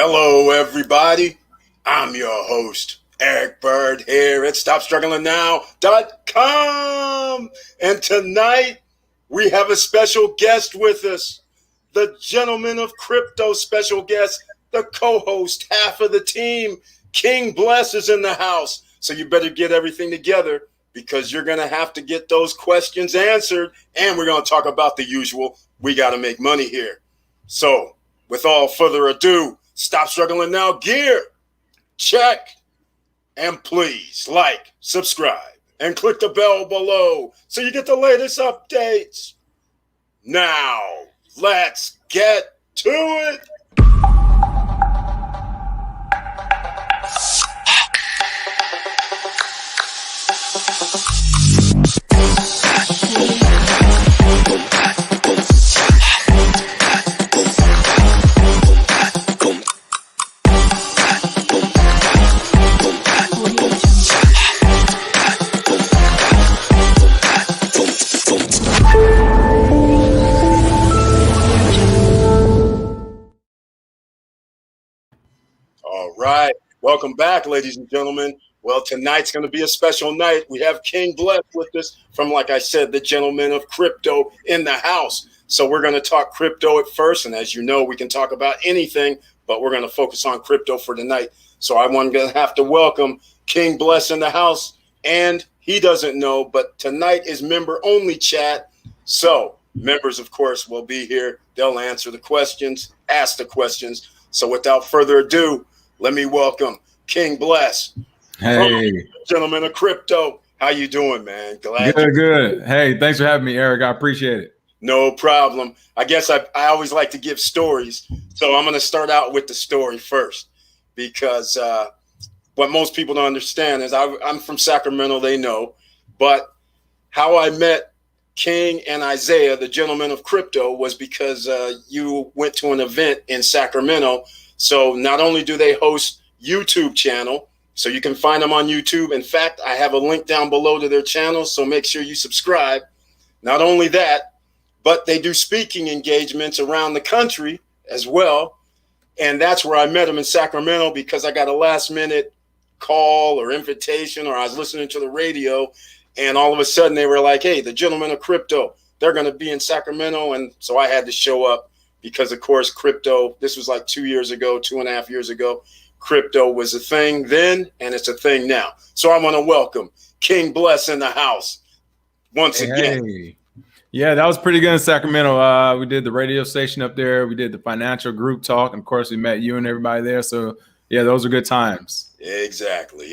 Hello, everybody. I'm your host, Eric Bird, here at StopStrugglingNow.com. And tonight, we have a special guest with us, the Gentleman of Crypto special guest, the co-host, half of the team, King Bless is in the house. So you better get everything together because you're going to have to get those questions answered. And we're going to talk about the usual. We got to make money here. So with all further ado, Stop Struggling Now gear. Check. And please like, subscribe, and click the bell below so you get the latest updates. Now, let's get to it. All right. Welcome back, ladies and gentlemen. Well, tonight's going to be a special night. We have King Bless with us from, like I said, the Gentleman of Crypto in the house. So we're going to talk crypto at first. And as you know, we can talk about anything, but we're going to focus on crypto for tonight. So I'm going to have to welcome King Bless in the house. And he doesn't know, but tonight is member-only chat. So members, of course, will be here. They'll answer the questions, ask the questions. So without further ado, let me welcome King Bless. Hey, Gentleman of Crypto. How you doing, man? Good. Hey, thanks for having me, Eric. I appreciate it. No problem. I guess I always like to give stories. So I'm going to start out with the story first because what most people don't understand is I'm from Sacramento, they know. But how I met King and Isaiah, the Gentleman of Crypto, was because you went to an event in Sacramento. So not only do they host YouTube channel, so you can find them on YouTube. In fact, I have a link down below to their channel, so make sure you subscribe. Not only that, but they do speaking engagements around the country as well. And that's where I met them in Sacramento because I got a last minute call or invitation, or I was listening to the radio. And all of a sudden they were like, hey, the Gentleman of Crypto, they're going to be in Sacramento. And so I had to show up because, of course, crypto, this was like 2 years ago, 2.5 years ago. Crypto was a thing then, and it's a thing now. So I want to welcome King Bless in the house once again. Hey. Yeah, that was pretty good in Sacramento. We did the radio station up there. We did the financial group talk. And, of course, we met you and everybody there. So, yeah, those are good times. Exactly.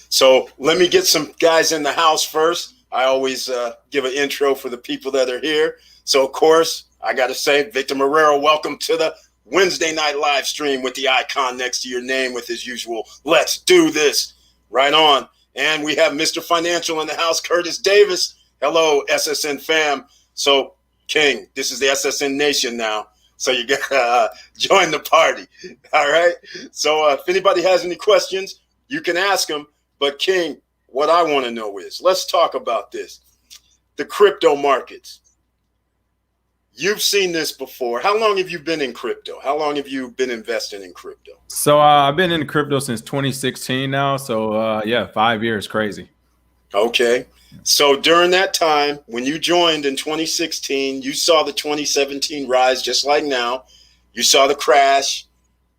So let me get some guys in the house first. I always give an intro for the people that are here. So, of course, I got to say, Victor Marrero, welcome to the Wednesday night live stream with the icon next to your name with his usual, let's do this. Right on. And we have Mr. Financial in the house, Curtis Davis. Hello, SSN fam. So, King, this is the SSN Nation now. So you got to join the party. All right. So if anybody has any questions, you can ask them. But King, what I want to know is, let's talk about this. The crypto markets. You've seen this before. How long have you been in crypto? How long have you been investing in crypto? So I've been in crypto since 2016 now. So, 5 years. Crazy. Okay. So during that time, when you joined in 2016, you saw the 2017 rise just like now. You saw the crash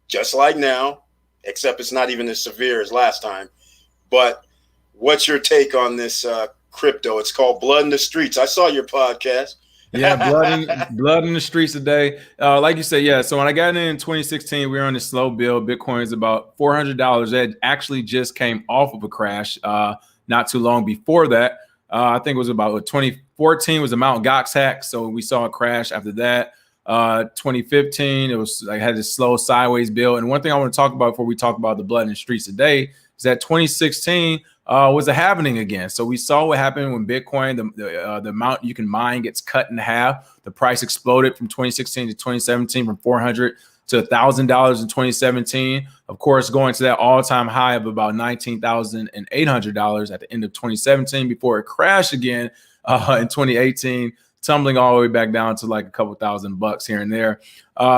just like now, except it's not even as severe as last time. But what's your take on this crypto? It's called Blood in the Streets. I saw your podcast. Yeah, blood in the streets today. Like you said, yeah. So when I got in 2016, we were on a slow build. Bitcoin's about $400. That actually just came off of a crash not too long before that. I think it was about 2014 was the Mt. Gox hack. So we saw a crash after that. 2015, it was like had this slow sideways build. And one thing I want to talk about before we talk about the blood in the streets today is that 2016 was a happening again. So we saw what happened when Bitcoin, the amount you can mine gets cut in half. The price exploded from 2016 to 2017 from $400 to $1,000 in 2017. Of course, going to that all-time high of about $19,800 at the end of 2017 before it crashed again in 2018 tumbling all the way back down to like a couple $1,000 here and there.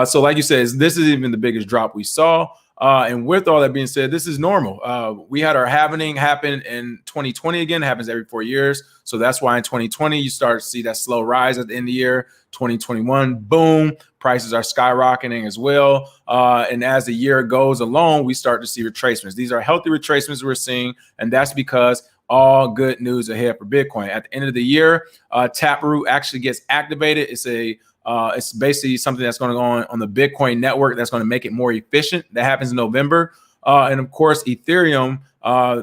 So like you said, this is even the biggest drop we saw. And with all that being said, this is normal. We had our halving happen in 2020 again. It happens every 4 years. So that's why in 2020, you start to see that slow rise at the end of the year. 2021, boom, prices are skyrocketing as well. And as the year goes along, we start to see retracements. These are healthy retracements we're seeing, and that's because all good news ahead for Bitcoin. At the end of the year, Taproot actually gets activated. It's basically something that's going to go on the Bitcoin network that's going to make it more efficient. That happens in November. And of course, Ethereum,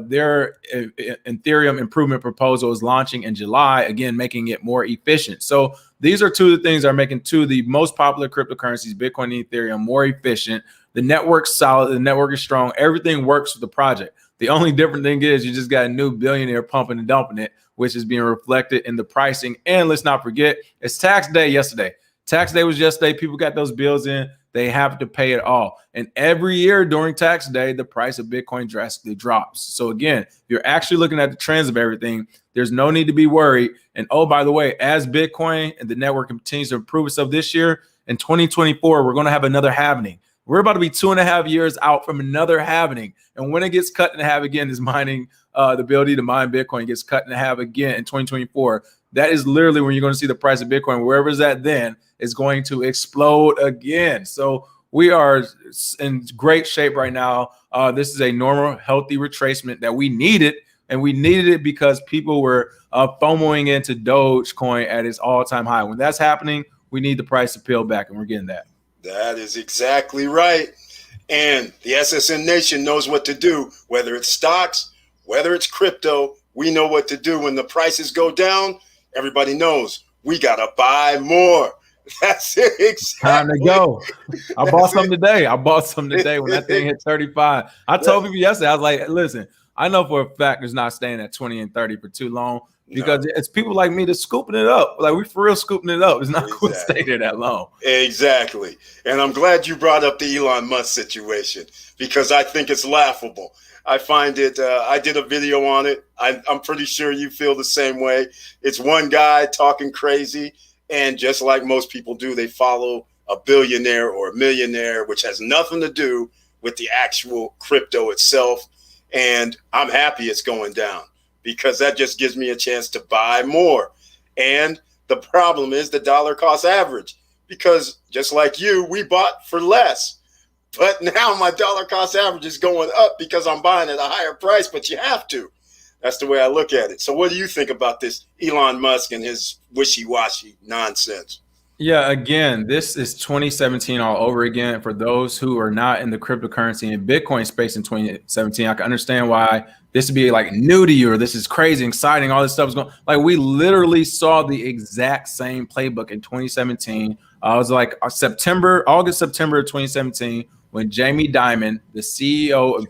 their Ethereum improvement proposal is launching in July, again, making it more efficient. So these are two of the things that are making two of the most popular cryptocurrencies, Bitcoin and Ethereum, more efficient. The network's solid. The network is strong. Everything works for the project. The only different thing is you just got a new billionaire pumping and dumping it, which is being reflected in the pricing. And let's not forget, it's tax day yesterday. Tax day was yesterday. People got those bills in. They have to pay it all. And every year during tax day, the price of Bitcoin drastically drops. So again, if you're actually looking at the trends of everything, there's no need to be worried. And oh, by the way, as Bitcoin and the network continues to improve itself this year, in 2024, we're going to have another halving. We're about to be 2.5 years out from another halving. And when it gets cut in half again, is mining, the ability to mine Bitcoin gets cut in half again in 2024. That is literally when you're going to see the price of Bitcoin, wherever it's at then, is going to explode again. So we are in great shape right now. This is a normal, healthy retracement that we needed. And we needed it because people were FOMOing into Dogecoin at its all-time high. When that's happening, we need the price to peel back, and we're getting that. That is exactly right. And the SSN Nation knows what to do, whether it's stocks, whether it's crypto. We know what to do when the prices go down. Everybody knows we got to buy more. That's it. Exactly. Time to go. I bought some today. When that thing hit 35. I told people yesterday, I was like, listen, I know for a fact it's not staying at 20 and 30 for too long because it's people like me that's scooping it up. Like, we for real scooping it up. It's not going to stay there that long. Exactly. And I'm glad you brought up the Elon Musk situation because I think it's laughable. I find it, I did a video on it. I'm pretty sure you feel the same way. It's one guy talking crazy. And just like most people do, they follow a billionaire or a millionaire, which has nothing to do with the actual crypto itself. And I'm happy it's going down because that just gives me a chance to buy more. And the problem is the dollar cost average, because just like you, we bought for less. But now my dollar cost average is going up because I'm buying at a higher price, but you have to. That's the way I look at it. So what do you think about this Elon Musk and his wishy-washy nonsense? Yeah, again, this is 2017 all over again. For those who are not in the cryptocurrency and Bitcoin space in 2017, I can understand why this would be like new to you, or this is crazy, exciting, all this stuff is going. Like, we literally saw the exact same playbook in 2017. It was like August, September of 2017, when Jamie Dimon, the CEO of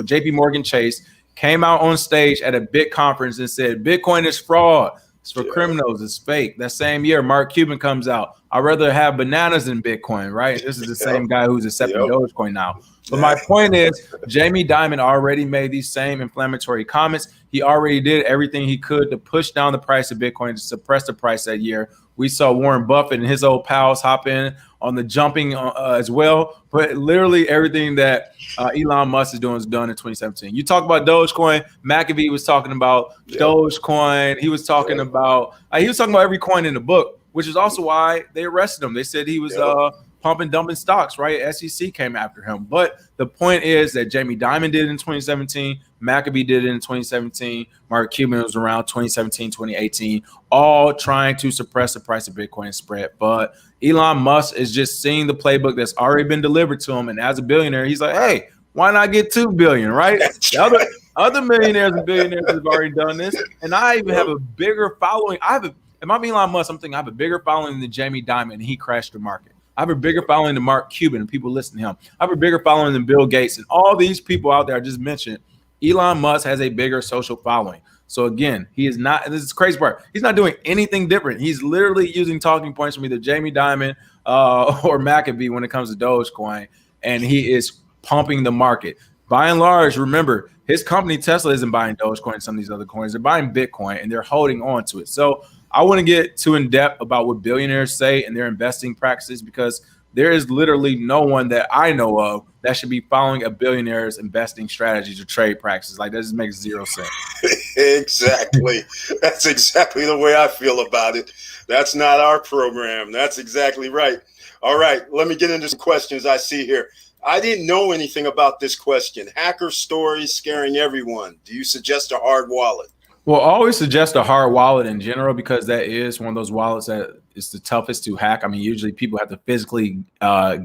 JP Morgan Chase, came out on stage at a big conference and said, Bitcoin is fraud. It's for criminals. It's fake. That same year, Mark Cuban comes out. I'd rather have bananas than Bitcoin, right? This is the same guy who's accepting Dogecoin now. But my point is, Jamie Dimon already made these same inflammatory comments. He already did everything he could to push down the price of Bitcoin, to suppress the price that year. We saw Warren Buffett and his old pals hop in on the jumping as well. But literally everything that Elon Musk is doing is done in 2017. You talk about Dogecoin. McAfee was talking about Dogecoin. He was talking about every coin in the book, which is also why they arrested him. They said he was pumping, dumping stocks, right? SEC came after him. But the point is that Jamie Dimon did it in 2017. McAfee did it in 2017. Mark Cuban was around 2017, 2018, all trying to suppress the price of Bitcoin spread. But Elon Musk is just seeing the playbook that's already been delivered to him. And as a billionaire, he's like, hey, why not get 2 billion, right? Other millionaires and billionaires have already done this. And I even have a bigger following. If I'm Elon Musk, I'm thinking I have a bigger following than Jamie Dimon, and he crashed the market. I have a bigger following than Mark Cuban and people listen to him. I have a bigger following than Bill Gates and all these people out there I just mentioned. Elon Musk has a bigger social following. So again, he is not, and this is the crazy part, he's not doing anything different. He's literally using talking points from either Jamie Dimon or McAfee when it comes to Dogecoin, and he is pumping the market. By and large, remember, his company Tesla isn't buying Dogecoin and some of these other coins. They're buying Bitcoin, and they're holding on to it. So I wouldn't get too in depth about what billionaires say and their investing practices, because there is literally no one that I know of that should be following a billionaire's investing strategies or trade practices. Like, that just makes zero sense. Exactly. That's exactly the way I feel about it. That's not our program. That's exactly right. All right, let me get into some questions I see here. I didn't know anything about this question. Hacker stories scaring everyone. Do you suggest a hard wallet? Well, I always suggest a hard wallet in general, because that is one of those wallets that is the toughest to hack. I mean, usually people have to physically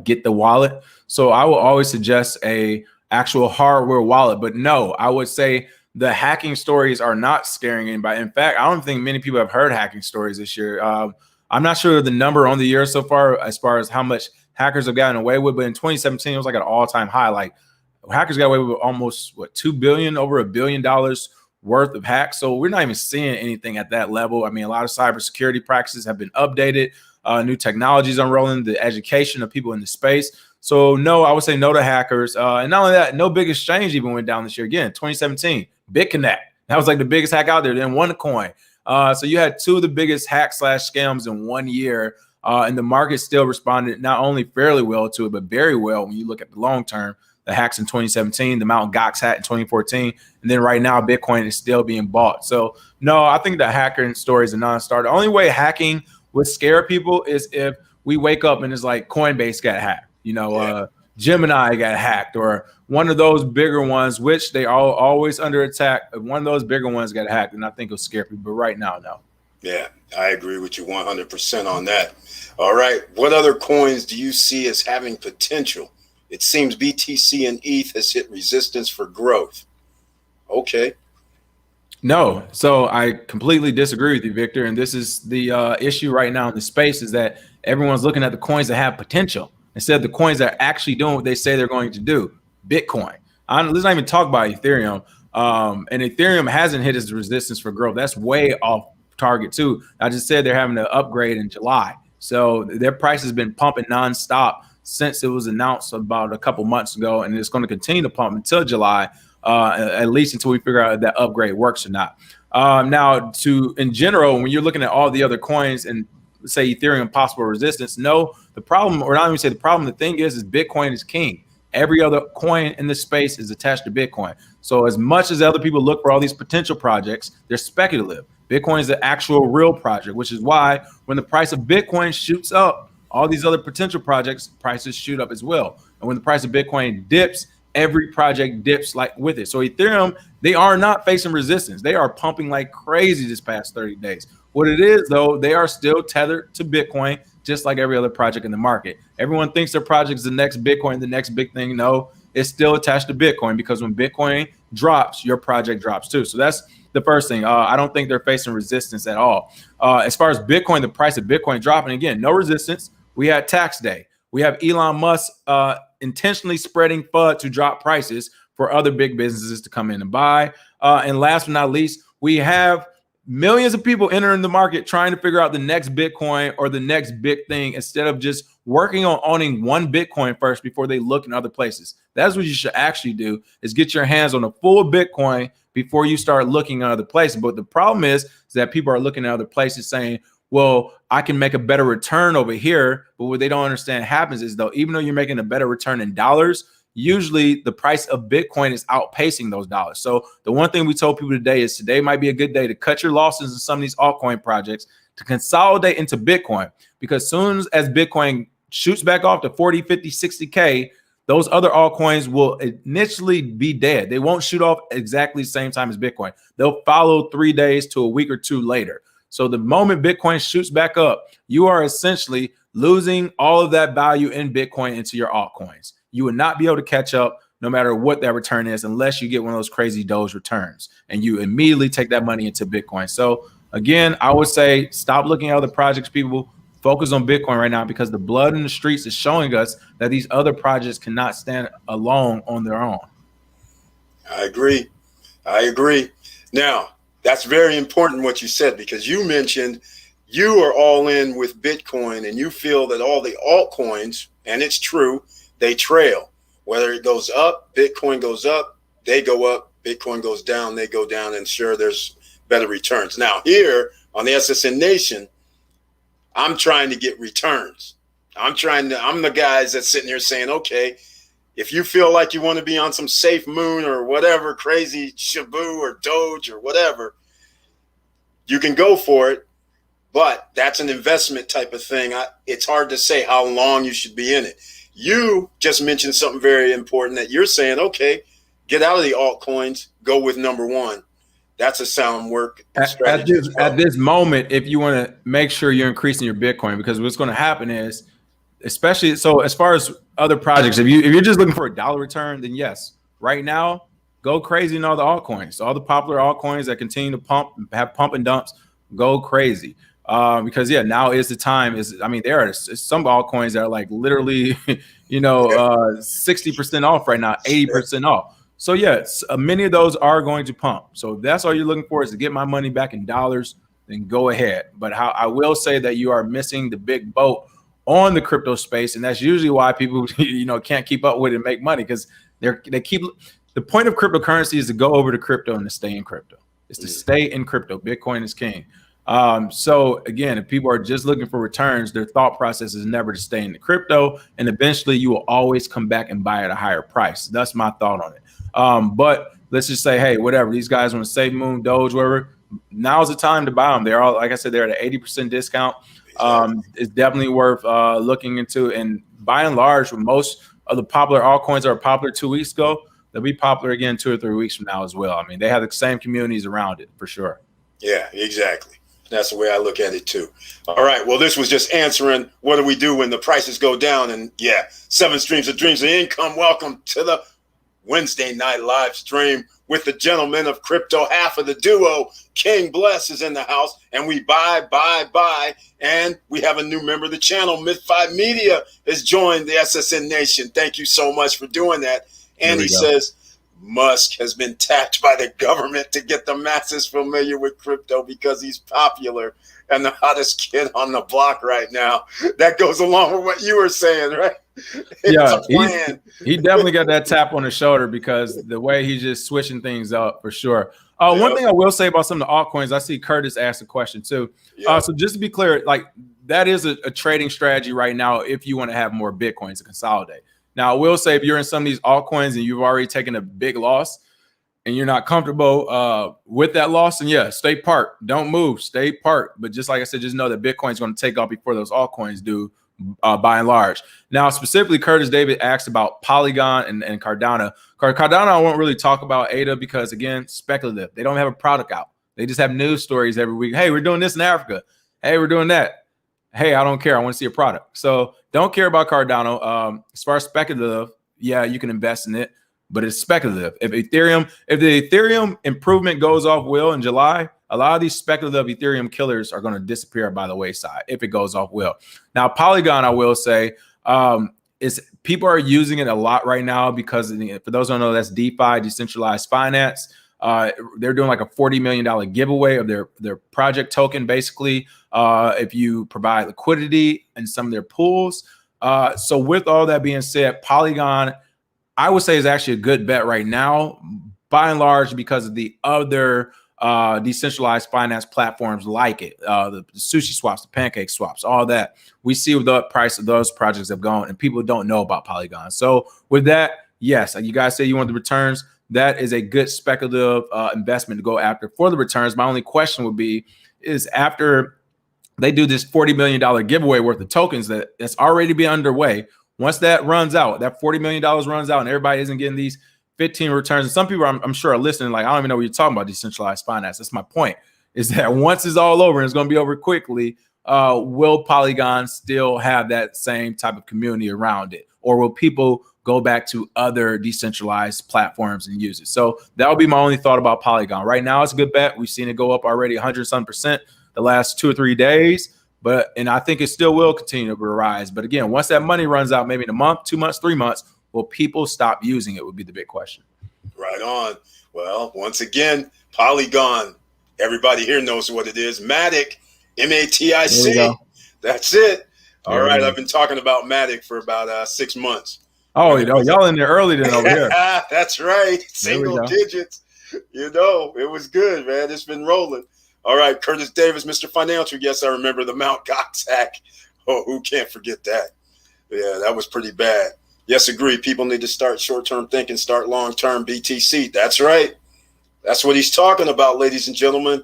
get the wallet. So I will always suggest a actual hardware wallet. But no, I would say the hacking stories are not scaring anybody. In fact, I don't think many people have heard hacking stories this year. I'm not sure the number on the year so far as how much hackers have gotten away with, but in 2017, it was like an all-time high. Like, hackers got away with almost $2 billion, over $1 billion worth of hacks. So we're not even seeing anything at that level. I mean, a lot of cybersecurity practices have been updated, new technologies unrolling, the education of people in the space. So no, I would say no to hackers. And not only that, no big exchange even went down this year. Again, 2017, BitConnect. That was like the biggest hack out there. Then OneCoin. So you had two of the biggest hack/scams in 1 year. And the market still responded not only fairly well to it, but very well when you look at the long term. The hacks in 2017, the Mt. Gox hack in 2014, and then right now Bitcoin is still being bought. So no, I think the hacking story is a non-starter. The only way hacking would scare people is if we wake up and it's like Coinbase got hacked, Gemini got hacked, or one of those bigger ones, which they are always under attack. If one of those bigger ones got hacked, and I think it'll scare people. But right now, no. Yeah, I agree with you 100% on that. All right, what other coins do you see as having potential? It seems BTC and ETH has hit resistance for growth. Okay. No, so I completely disagree with you, Victor. And this is the issue right now in the space, is that everyone's looking at the coins that have potential instead of the coins that are actually doing what they say they're going to do. Bitcoin. Let's not even talk about Ethereum. And Ethereum hasn't hit its resistance for growth. That's way off target too. I just said they're having to upgrade in July. So their price has been pumping nonstop since it was announced about a couple months ago, and it's going to continue to pump until July, at least until we figure out if that upgrade works or not. Now, in general, when you're looking at all the other coins and say Ethereum possible resistance, no, the problem, or not even say the problem, the thing is Bitcoin is king. Every other coin in the space is attached to Bitcoin. So as much as other people look for all these potential projects, they're speculative. Bitcoin is the actual real project, which is why when the price of Bitcoin shoots up, all these other potential projects prices shoot up as well. And when the price of Bitcoin dips, every project dips like with it. So Ethereum, they are not facing resistance. They are pumping like crazy this past 30 days. What it is, though, they are still tethered to Bitcoin, just like every other project in the market. Everyone thinks their project is the next Bitcoin, the next big thing. No, it's still attached to Bitcoin, because when Bitcoin drops, your project drops too. So that's the first thing. I don't think they're facing resistance at all. As far as Bitcoin, the price of Bitcoin dropping, again, no resistance. We had tax day. We have Elon Musk intentionally spreading FUD to drop prices for other big businesses to come in and buy. And last but not least, we have millions of people entering the market trying to figure out the next Bitcoin or the next big thing, instead of just working on owning one Bitcoin first before they look in other places. That's what you should actually do, is get your hands on a full Bitcoin before you start looking at other places. But the problem is that people are looking at other places saying, well, I can make a better return over here. But what they don't understand happens is, though, even though you're making a better return in dollars, usually the price of Bitcoin is outpacing those dollars. So the one thing we told people today is today might be a good day to cut your losses in some of these altcoin projects, to consolidate into Bitcoin, because soon as Bitcoin shoots back off to 40, 50, 60K, those other altcoins will initially be dead. They won't shoot off exactly the same time as Bitcoin. They'll follow 3 days to a week or two later. So the moment Bitcoin shoots back up, you are essentially losing all of that value in Bitcoin into your altcoins. You would not be able to catch up no matter what that return is, unless you get one of those crazy Doge returns and you immediately take that money into Bitcoin. So again, I would say stop looking at other projects, people. Focus on Bitcoin right now, because the blood in the streets is showing us that these other projects cannot stand alone on their own. I agree. Now, that's very important what you said, because you mentioned you are all in with Bitcoin and you feel that all the altcoins, and it's true, they trail. Whether it goes up, Bitcoin goes up, they go up, Bitcoin goes down, they go down, and sure, there's better returns. Now, here on the SSN Nation, I'm trying to get returns. I'm the guys that's sitting here saying, okay, if you feel like you want to be on some safe moon or whatever, crazy Shibu or Doge or whatever, you can go for it. But that's an investment type of thing. It's hard to say how long you should be in it. You just mentioned something very important that you're saying, okay, get out of the altcoins, go with number one. That's a sound work strategy. At this moment, if you want to make sure you're increasing your Bitcoin, because what's going to happen is, especially so as far as other projects, if you're just looking for a dollar return, then yes, right now, go crazy in all the altcoins. All the popular altcoins that continue to have pump and dumps, go crazy. Because now is the time. There are some altcoins that are like literally, 60% off right now, 80% off. So yes, many of those are going to pump. So if that's all you're looking for is to get my money back in dollars, then go ahead. But I will say that you are missing the big boat on the crypto space, and that's usually why people can't keep up with it and make money, because they keep. The point of cryptocurrency is to go over to crypto and to stay in crypto. It's to stay in crypto. Bitcoin is king. So again, if people are just looking for returns, their thought process is never to stay in the crypto, and eventually you will always come back and buy at a higher price. That's my thought on it. But let's just say, hey, whatever, these guys want to save Moon, Doge, whatever, now's the time to buy them. They're all, like I said, they're at an 80% discount. It's definitely worth looking into. And by and large, most of the popular altcoins are popular 2 weeks ago, they'll be popular again 2 or 3 weeks from now as well. They have the same communities around it for sure. Yeah, exactly. That's the way I look at it too. All right. Well, this was just answering what do we do when the prices go down? And 7 streams of dreams of income. Welcome to the Wednesday night live stream with the gentleman of crypto. Half of the duo, King Bless, is in the house, and we buy. And we have a new member of the channel, Myth5 Media, has joined the SSN Nation. Thank you so much for doing that. And he says, Musk has been tapped by the government to get the masses familiar with crypto because he's popular and the hottest kid on the block right now. That goes along with what you were saying, right? He definitely got that tap on the shoulder because the way he's just switching things up for sure. One thing I will say about some of the altcoins, I see Curtis asked a question too. So just to be clear, like that is a trading strategy right now if you want to have more Bitcoins to consolidate. Now, I will say if you're in some of these altcoins and you've already taken a big loss and you're not comfortable with that loss, then stay parked. Don't move. Stay parked. But just like I said, just know that Bitcoin is going to take off before those altcoins do, by and large. Now, specifically, Curtis David asked about Polygon and Cardano. Cardano, I won't really talk about ADA because, again, speculative. They don't have a product out. They just have news stories every week. Hey, we're doing this in Africa. Hey, we're doing that. Hey, I don't care. I want to see a product. So don't care about Cardano. As far as speculative, you can invest in it, but it's speculative. If the Ethereum improvement goes off well in July, a lot of these speculative Ethereum killers are going to disappear by the wayside if it goes off well. Now, Polygon, I will say, is people are using it a lot right now because for those who don't know, that's DeFi, decentralized finance. They're doing like a $40 million giveaway of their project token, basically, if you provide liquidity in some of their pools. So with all that being said, Polygon, I would say, is actually a good bet right now, by and large, because of the other decentralized finance platforms like it, the sushi swaps, the pancake swaps, all that. We see what the price of those projects have gone, and people don't know about Polygon. So with that, yes, like you guys say you want the returns. That is a good speculative investment to go after for the returns. My only question would be is after they do this $40 million giveaway worth of tokens that's already been underway, once that runs out, that $40 million runs out and everybody isn't getting these 15 returns. And some people I'm sure are listening like, I don't even know what you're talking about, decentralized finance. That's my point, is that once it's all over and it's going to be over quickly, will Polygon still have that same type of community around it? Or will people go back to other decentralized platforms and use it? So that would be my only thought about Polygon. Right now, it's a good bet. We've seen it go up already 100% the last 2 or 3 days. And I think it still will continue to rise. But again, once that money runs out, maybe in a month, 2 months, 3 months, will people stop using it would be the big question. Right on. Well, once again, Polygon. Everybody here knows what it is. Matic, MATIC. That's it. All right. I've been talking about Matic for about 6 months. Oh, y'all in there early then over here. That's right. Single digits. It was good, man. It's been rolling. All right, Curtis Davis, Mr. Financial. Yes, I remember the Mount Gox hack. Oh, who can't forget that? Yeah, that was pretty bad. Yes, agree. People need to start short-term thinking, start long-term BTC. That's right. That's what he's talking about, ladies and gentlemen.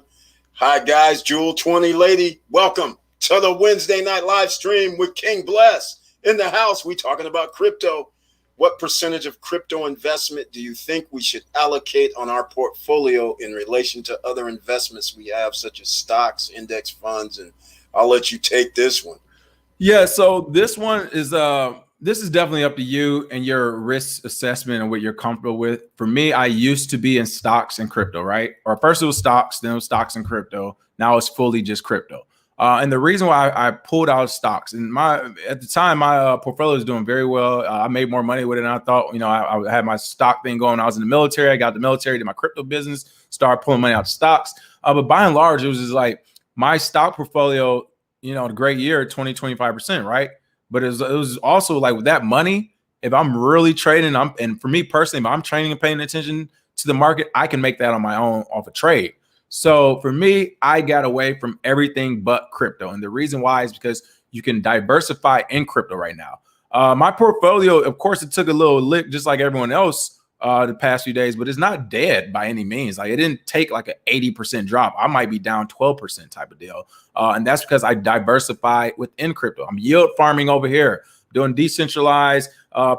Hi, guys. Jewel 20 lady, welcome to the Wednesday night live stream with King Bless in the house. We talking about crypto. What percentage of crypto investment do you think we should allocate on our portfolio in relation to other investments we have, such as stocks, index funds? And I'll let you take this one. Yeah, so this one is definitely up to you and your risk assessment and what you're comfortable with. For me, I used to be in stocks and crypto, right? Or first it was stocks, then it was stocks and crypto. Now it's fully just crypto. And the reason why I pulled out stocks, and at the time my portfolio was doing very well. I made more money with it than I thought. I had my stock thing going. I was in the military. I got the military, did my crypto business, started pulling money out of stocks. But by and large, it was just like my stock portfolio, a great year, 20-25%, right? But it was also like with that money, if I'm really trading, and for me personally, if I'm trading and paying attention to the market, I can make that on my own off a trade. So for me, I got away from everything but crypto. And the reason why is because you can diversify in crypto right now. My portfolio, of course, it took a little lick just like everyone else the past few days, but it's not dead by any means. Like it didn't take like an 80% drop. I might be down 12% type of deal. And that's because I diversify within crypto. I'm yield farming over here, doing decentralized,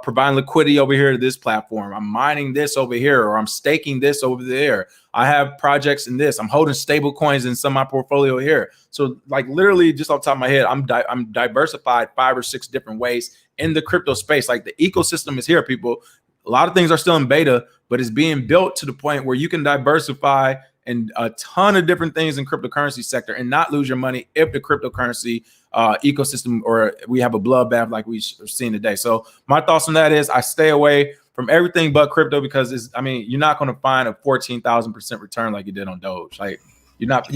providing liquidity over here to this platform. I'm mining this over here, or I'm staking this over there. I have projects in this. I'm holding stable coins in some of my portfolio here. So like literally just off the top of my head, I'm diversified 5 or 6 different ways in the crypto space. Like the ecosystem is here, people. A lot of things are still in beta, but it's being built to the point where you can diversify in a ton of different things in cryptocurrency sector and not lose your money if the cryptocurrency ecosystem or we have a bloodbath like we've seen today. So my thoughts on that is I stay away from everything but crypto because you're not going to find a 14,000% return like you did on Doge. Like you're not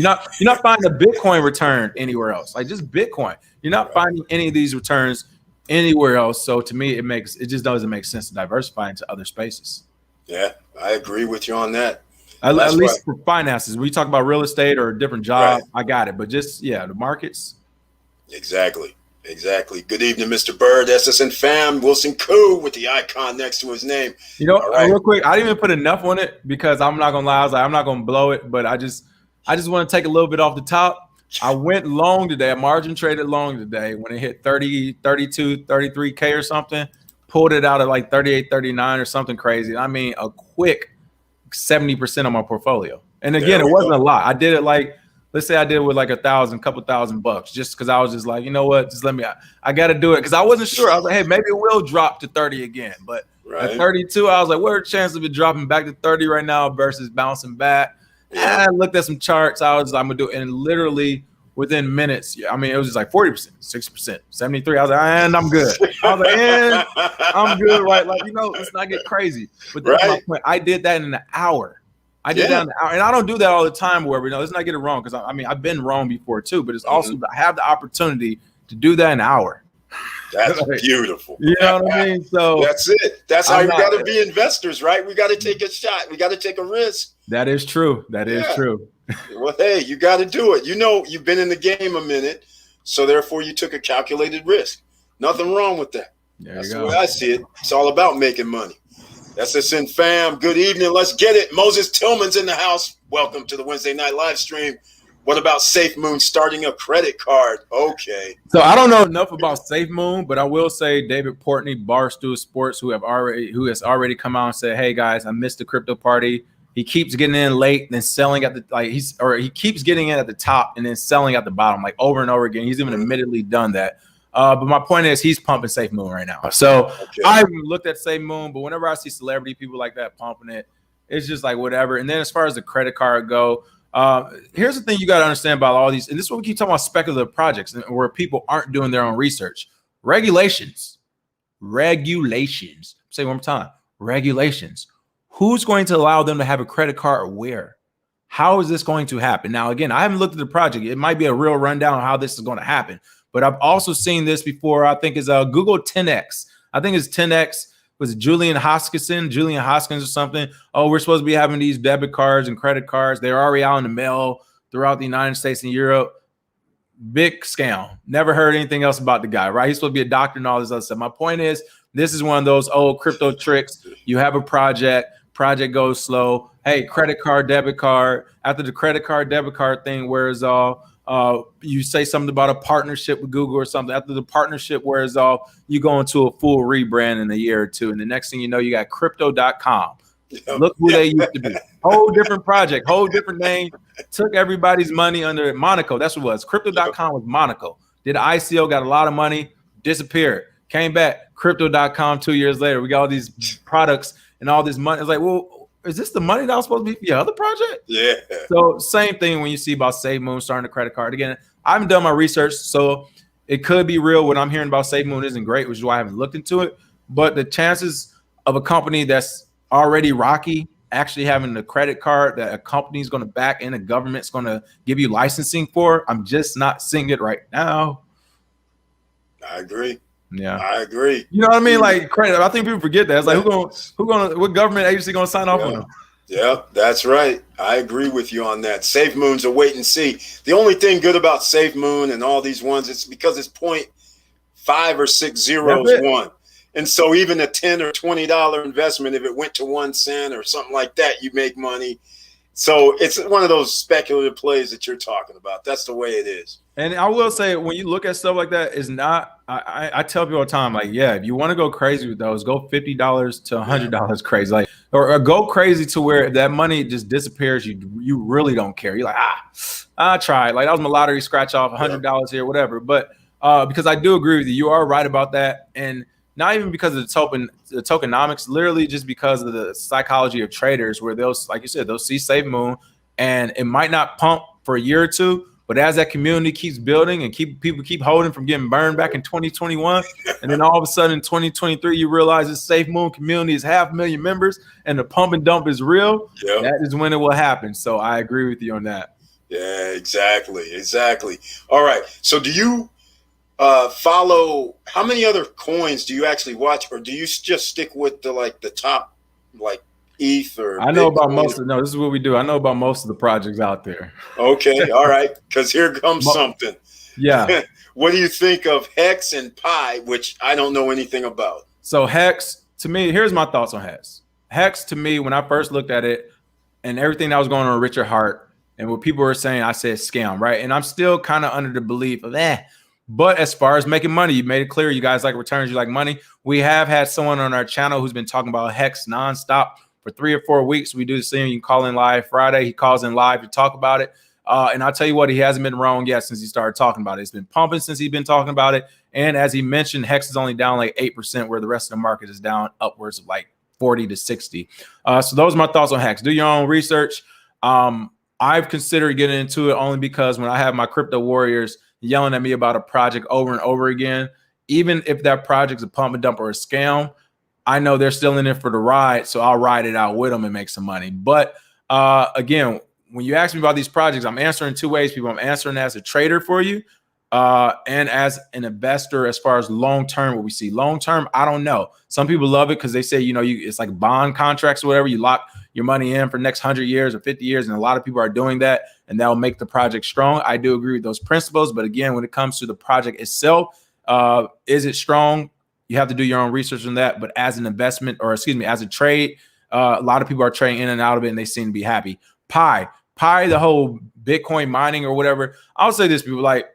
finding a Bitcoin return anywhere else. Like just Bitcoin. You're not finding any of these returns anywhere else. So to me, it just doesn't make sense to diversify into other spaces. Yeah, I agree with you on that. At least for finances, we talk about real estate or a different job. Right. I got it. But just, the markets. Exactly. Good evening, Mr. Bird, SSN fam, Wilson Koo with the icon next to his name. Right. Real quick, I didn't even put enough on it because I'm not going to lie. I was like, I'm not going to blow it, but I just want to take a little bit off the top. I went long today. I margin traded long today when it hit 30, 32, 33K or something, pulled it out at like 38, 39 or something crazy. I mean, a quick 70% of my portfolio. And again, it wasn't a lot. I did it like, let's say I did it with like couple thousand bucks, just because I was just like, you know what, just let me, I got to do it. Because I wasn't sure. I was like, hey, maybe it will drop to 30 again. But at 32, I was like, what are the chances of it dropping back to 30 right now versus bouncing back? Yeah. I looked at some charts. I'm going to do it. And literally within minutes, it was just like 40%, 60%, 73. I was like, and I'm good. I was like, and I'm good, right? Like, let's not get crazy. But that's my point. I did that in an hour. I did that in an hour. And I don't do that all the time where, let's not get it wrong. Because I've been wrong before too, but it's also, I have the opportunity to do that in an hour. That's beautiful. You know what I mean? So that's it. That's how you got to be investors, right? We got to take a shot. We got to take a risk. That is true. That is true. Well, hey, you got to do it. You've been in the game a minute, so therefore you took a calculated risk. Nothing wrong with that. That's the way I see it. It's all about making money. SSN fam, good evening. Let's get it. Moses Tillman's in the house. Welcome to the Wednesday night live stream. What about SafeMoon starting a credit card? Okay. So I don't know enough about SafeMoon, but I will say David Portney, Barstool Sports, who has already come out and said, hey guys, I missed the crypto party. He keeps getting in late, then selling at he keeps getting in at the top and then selling at the bottom, like over and over again. He's even admittedly done that. But my point is he's pumping SafeMoon right now. So I haven't looked at SafeMoon, but whenever I see celebrity people like that pumping it, it's just like whatever. And then as far as the credit card go, here's the thing you got to understand about all these. And this is what we keep talking about speculative projects where people aren't doing their own research. Regulations. Say it one more time. Regulations. Who's going to allow them to have a credit card or where? How is this going to happen? Now, again, I haven't looked at the project. It might be a real rundown on how this is going to happen. But I've also seen this before. I think is Google 10X. I think it's 10X. Was it Julian Hoskins or something? Oh, we're supposed to be having these debit cards and credit cards. They're already out in the mail. throughout the United States and Europe. Big scam. Never heard anything else about the guy, right? He's supposed to be a doctor and all this other stuff. My point is, this is one of those old crypto tricks. You have a project goes slow. Hey, credit card, debit card. After the credit card, debit card thing wears off, you say something about a partnership with Google or something. After the partnership wears off, you go into a full rebrand in a year or two. And the next thing you know, you got crypto.com. Look who they used to be. Whole different project, whole different name. Took everybody's money under Monaco. That's what it was. Crypto.com was Monaco. Did an ICO, got a lot of money, disappeared. Came back. Crypto.com 2 years later. We got all these products and all this money. It's like, well, is this the money that was supposed to be for your other project? Yeah. So same thing when you see about SafeMoon starting a credit card. Again, I haven't done my research, so it could be real. What I'm hearing about SafeMoon isn't great, which is why I haven't looked into it. But the chances of a company that's already rocky actually having a credit card that a company is going to back and the government's going to give you licensing for, I'm just not seeing it right now. I agree. Yeah, I agree. You know what I mean? Like credit. I think people forget that. It's like what government agency gonna sign off on them? Yeah, that's right. I agree with you on that. SafeMoon's a wait and see. The only thing good about SafeMoon and all these ones, it's because it's 0.5 or 6 zeros one. And so even a $10 or $20 investment, if it went to 1 cent or something like that, you make money. So it's one of those speculative plays that you're talking about. That's the way it is. And I will say, when you look at stuff like that, it's not. I tell people all the time, like, yeah, if you want to go crazy with those, go $50 to $100 crazy, like, or go crazy to where that money just disappears. You really don't care. You're like, I tried. Like that was my lottery scratch off, $100 here, whatever. But because I do agree with you, you are right about that, and not even because of the tokenomics, literally just because of the psychology of traders, where they'll, like you said, they'll see SafeMoon, and it might not pump for a year or two. But as that community keeps building and people keep holding from getting burned back in 2021, and then all of a sudden in 2023, you realize this SafeMoon community is 500,000 members and the pump and dump is real. Yep. That is when it will happen. So I agree with you on that. Yeah, exactly. All right. So do you follow, how many other coins do you actually watch, or do you just stick with the top, like ETH or I know about most of, no, this is what we do. I know about most of the projects out there. Okay. All right. Because here comes something. Yeah. What do you think of Hex and Pi, which I don't know anything about? So Hex, to me, here's my thoughts on Hex. Hex, to me, when I first looked at it and everything that was going on with Richard Hart and what people were saying, I said scam, right? And I'm still kind of under the belief of But as far as making money, you made it clear you guys like returns, you like money. We have had someone on our channel who's been talking about Hex nonstop for 3 or 4 weeks. We do the same. You can call in live Friday. He calls in live to talk about it. And I'll tell you what, he hasn't been wrong yet since he started talking about it. It's been pumping since he's been talking about it. And as he mentioned, Hex is only down like 8%, where the rest of the market is down upwards of like 40 to 60. So those are my thoughts on Hex. Do your own research. I've considered getting into it only because when I have my crypto warriors yelling at me about a project over and over again, even if that project's a pump and dump or a scam, I know they're still in it for the ride, so I'll ride it out with them and make some money. But again, when you ask me about these projects, I'm answering 2 ways, people. I'm answering as a trader for you and as an investor as far as long-term, what we see. Long-term, I don't know. Some people love it because they say, it's like bond contracts or whatever. You lock your money in for the next 100 years or 50 years, and a lot of people are doing that, and that'll make the project strong. I do agree with those principles, but again, when it comes to the project itself, is it strong? You have to do your own research on that. But as an investment, or excuse me, as a trade, a lot of people are trading in and out of it, and they seem to be happy. Pi, the whole Bitcoin mining or whatever. I'll say this, people, like,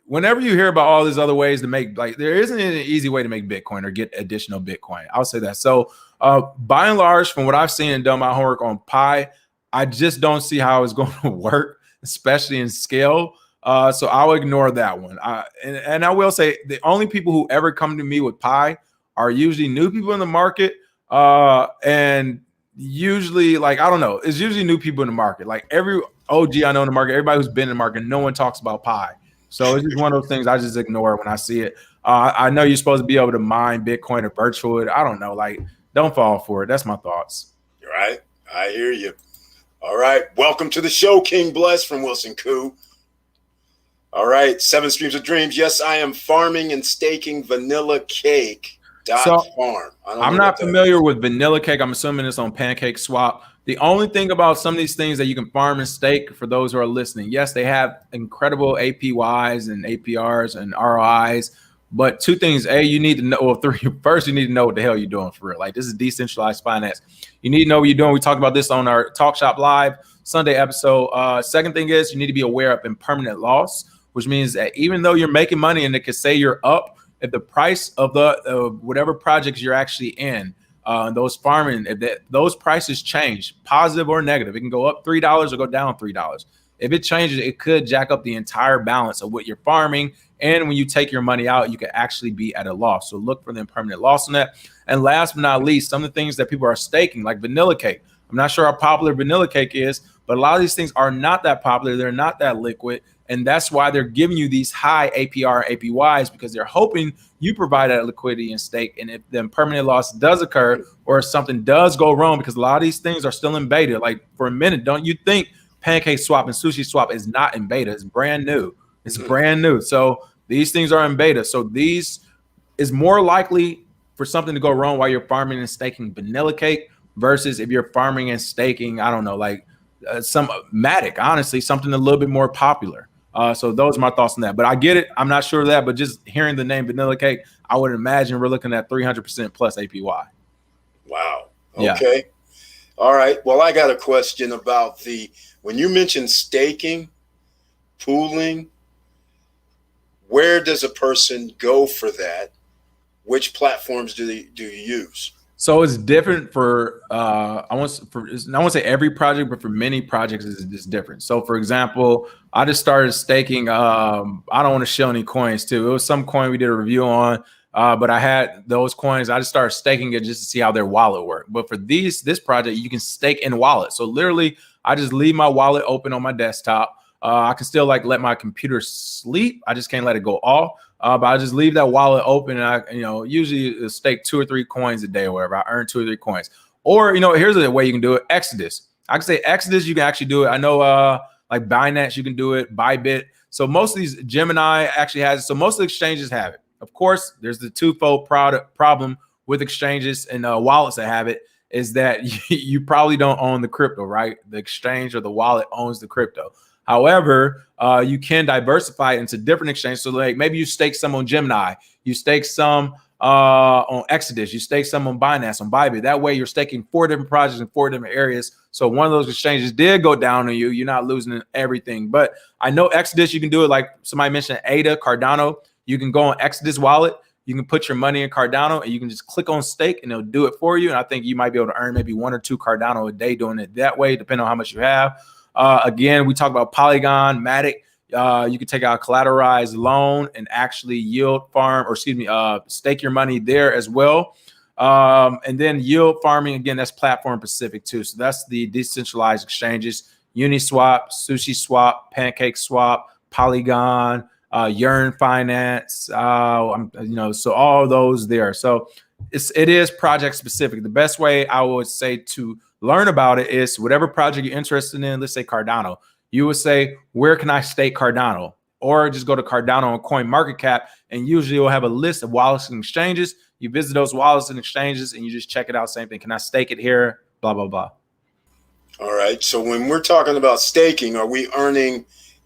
whenever you hear about all these other ways to make, like, there isn't an easy way to make Bitcoin or get additional Bitcoin. I'll say that. So by and large, from what I've seen and done my homework on Pi, I just don't see how it's going to work, especially in scale. So I'll ignore that one. And I will say the only people who ever come to me with Pi are usually new people in the market. And usually, like, I don't know, it's usually new people in the market. Like every OG I know in the market, everybody who's been in the market, no one talks about Pi. So it's just one of those things I just ignore when I see it. I know you're supposed to be able to mine Bitcoin or virtual it. I don't know. Like, don't fall for it. That's my thoughts. You're right. I hear you. All right. Welcome to the show, King Bless from Wilson Koo. All right. 7 Streams of Dreams. Yes, I am farming and staking vanilla cake. Farm. I'm not familiar with vanilla cake. I'm assuming it's on Pancake Swap. The only thing about some of these things that you can farm and stake, for those who are listening, yes, they have incredible APYs and APRs and ROIs. But two things: A, you need to know. Well, three. First, you need to know what the hell you're doing for real. Like, this is decentralized finance. You need to know what you're doing. We talked about this on our Talk Shop Live Sunday episode. Second thing is you need to be aware of impermanent loss, which means that even though you're making money and it could say you're up, if the price of the whatever projects you're actually in, those farming, if those prices change, positive or negative, it can go up $3 or go down $3. If it changes, it could jack up the entire balance of what you're farming. And when you take your money out, you could actually be at a loss. So look for the impermanent loss on that. And last but not least, some of the things that people are staking, like vanilla cake. I'm not sure how popular vanilla cake is, but a lot of these things are not that popular. They're not that liquid. And that's why they're giving you these high APR, APYs, because they're hoping you provide that liquidity and stake. And if the impermanent loss does occur or if something does go wrong, because a lot of these things are still in beta, like for a minute, don't you think Pancake Swap and Sushi Swap is not in beta? It's brand new. It's brand new. So these things are in beta. So these is more likely for something to go wrong while you're farming and staking vanilla cake versus if you're farming and staking, I don't know, like some Matic, honestly, something a little bit more popular. So those are my thoughts on that. But I get it. I'm not sure of that. But just hearing the name vanilla cake, I would imagine we're looking at 300% plus APY. Wow. Okay. Yeah. All right. Well, I got a question about when you mentioned staking, pooling, where does a person go for that? Which platforms do you use? So it's different for I won't say every project, but for many projects it's different. So for example, I just started staking. I don't want to show any coins too. It was some coin we did a review on, but I had those coins. I just started staking it just to see how their wallet worked. But for this project, you can stake in wallet. So literally, I just leave my wallet open on my desktop. I can still let my computer sleep. I just can't let it go off. But I just leave that wallet open, and I, usually stake 2 or 3 coins a day or whatever. I earn 2 or 3 coins. Or, here's the way you can do it. Exodus. I can say Exodus, you can actually do it. I know like Binance, you can do it. Bybit. So most of these, Gemini actually has it. So most of the exchanges have it. Of course, there's the twofold problem with exchanges and wallets that have it is that you probably don't own the crypto, right? The exchange or the wallet owns the crypto. However, you can diversify into different exchanges. So like maybe you stake some on Gemini, you stake some on Exodus, you stake some on Binance, on Bybit. That way you're staking 4 different projects in 4 different areas. So one of those exchanges did go down on you. You're not losing everything. But I know Exodus, you can do it like somebody mentioned ADA, Cardano. You can go on Exodus wallet. You can put your money in Cardano and you can just click on stake and it'll do it for you. And I think you might be able to earn maybe 1 or 2 Cardano a day doing it that way, depending on how much you have. Again, we talk about Polygon, Matic. You can take out a collateralized loan and actually stake your money there as well. And then yield farming, again, that's platform specific too. So that's the decentralized exchanges: Uniswap, Sushi Swap, Pancake Swap, Polygon, Yearn Finance. So all those there. So it is project specific. The best way I would say to learn about it is whatever project you're interested in. Let's say Cardano. You would say, where can I stake Cardano? Or just go to Cardano on CoinMarketCap, and usually you'll have a list of wallets and exchanges. You visit those wallets and exchanges, and you just check it out. Same thing. Can I stake it here? Blah, blah, blah. All right. So when we're talking about staking, are we earning,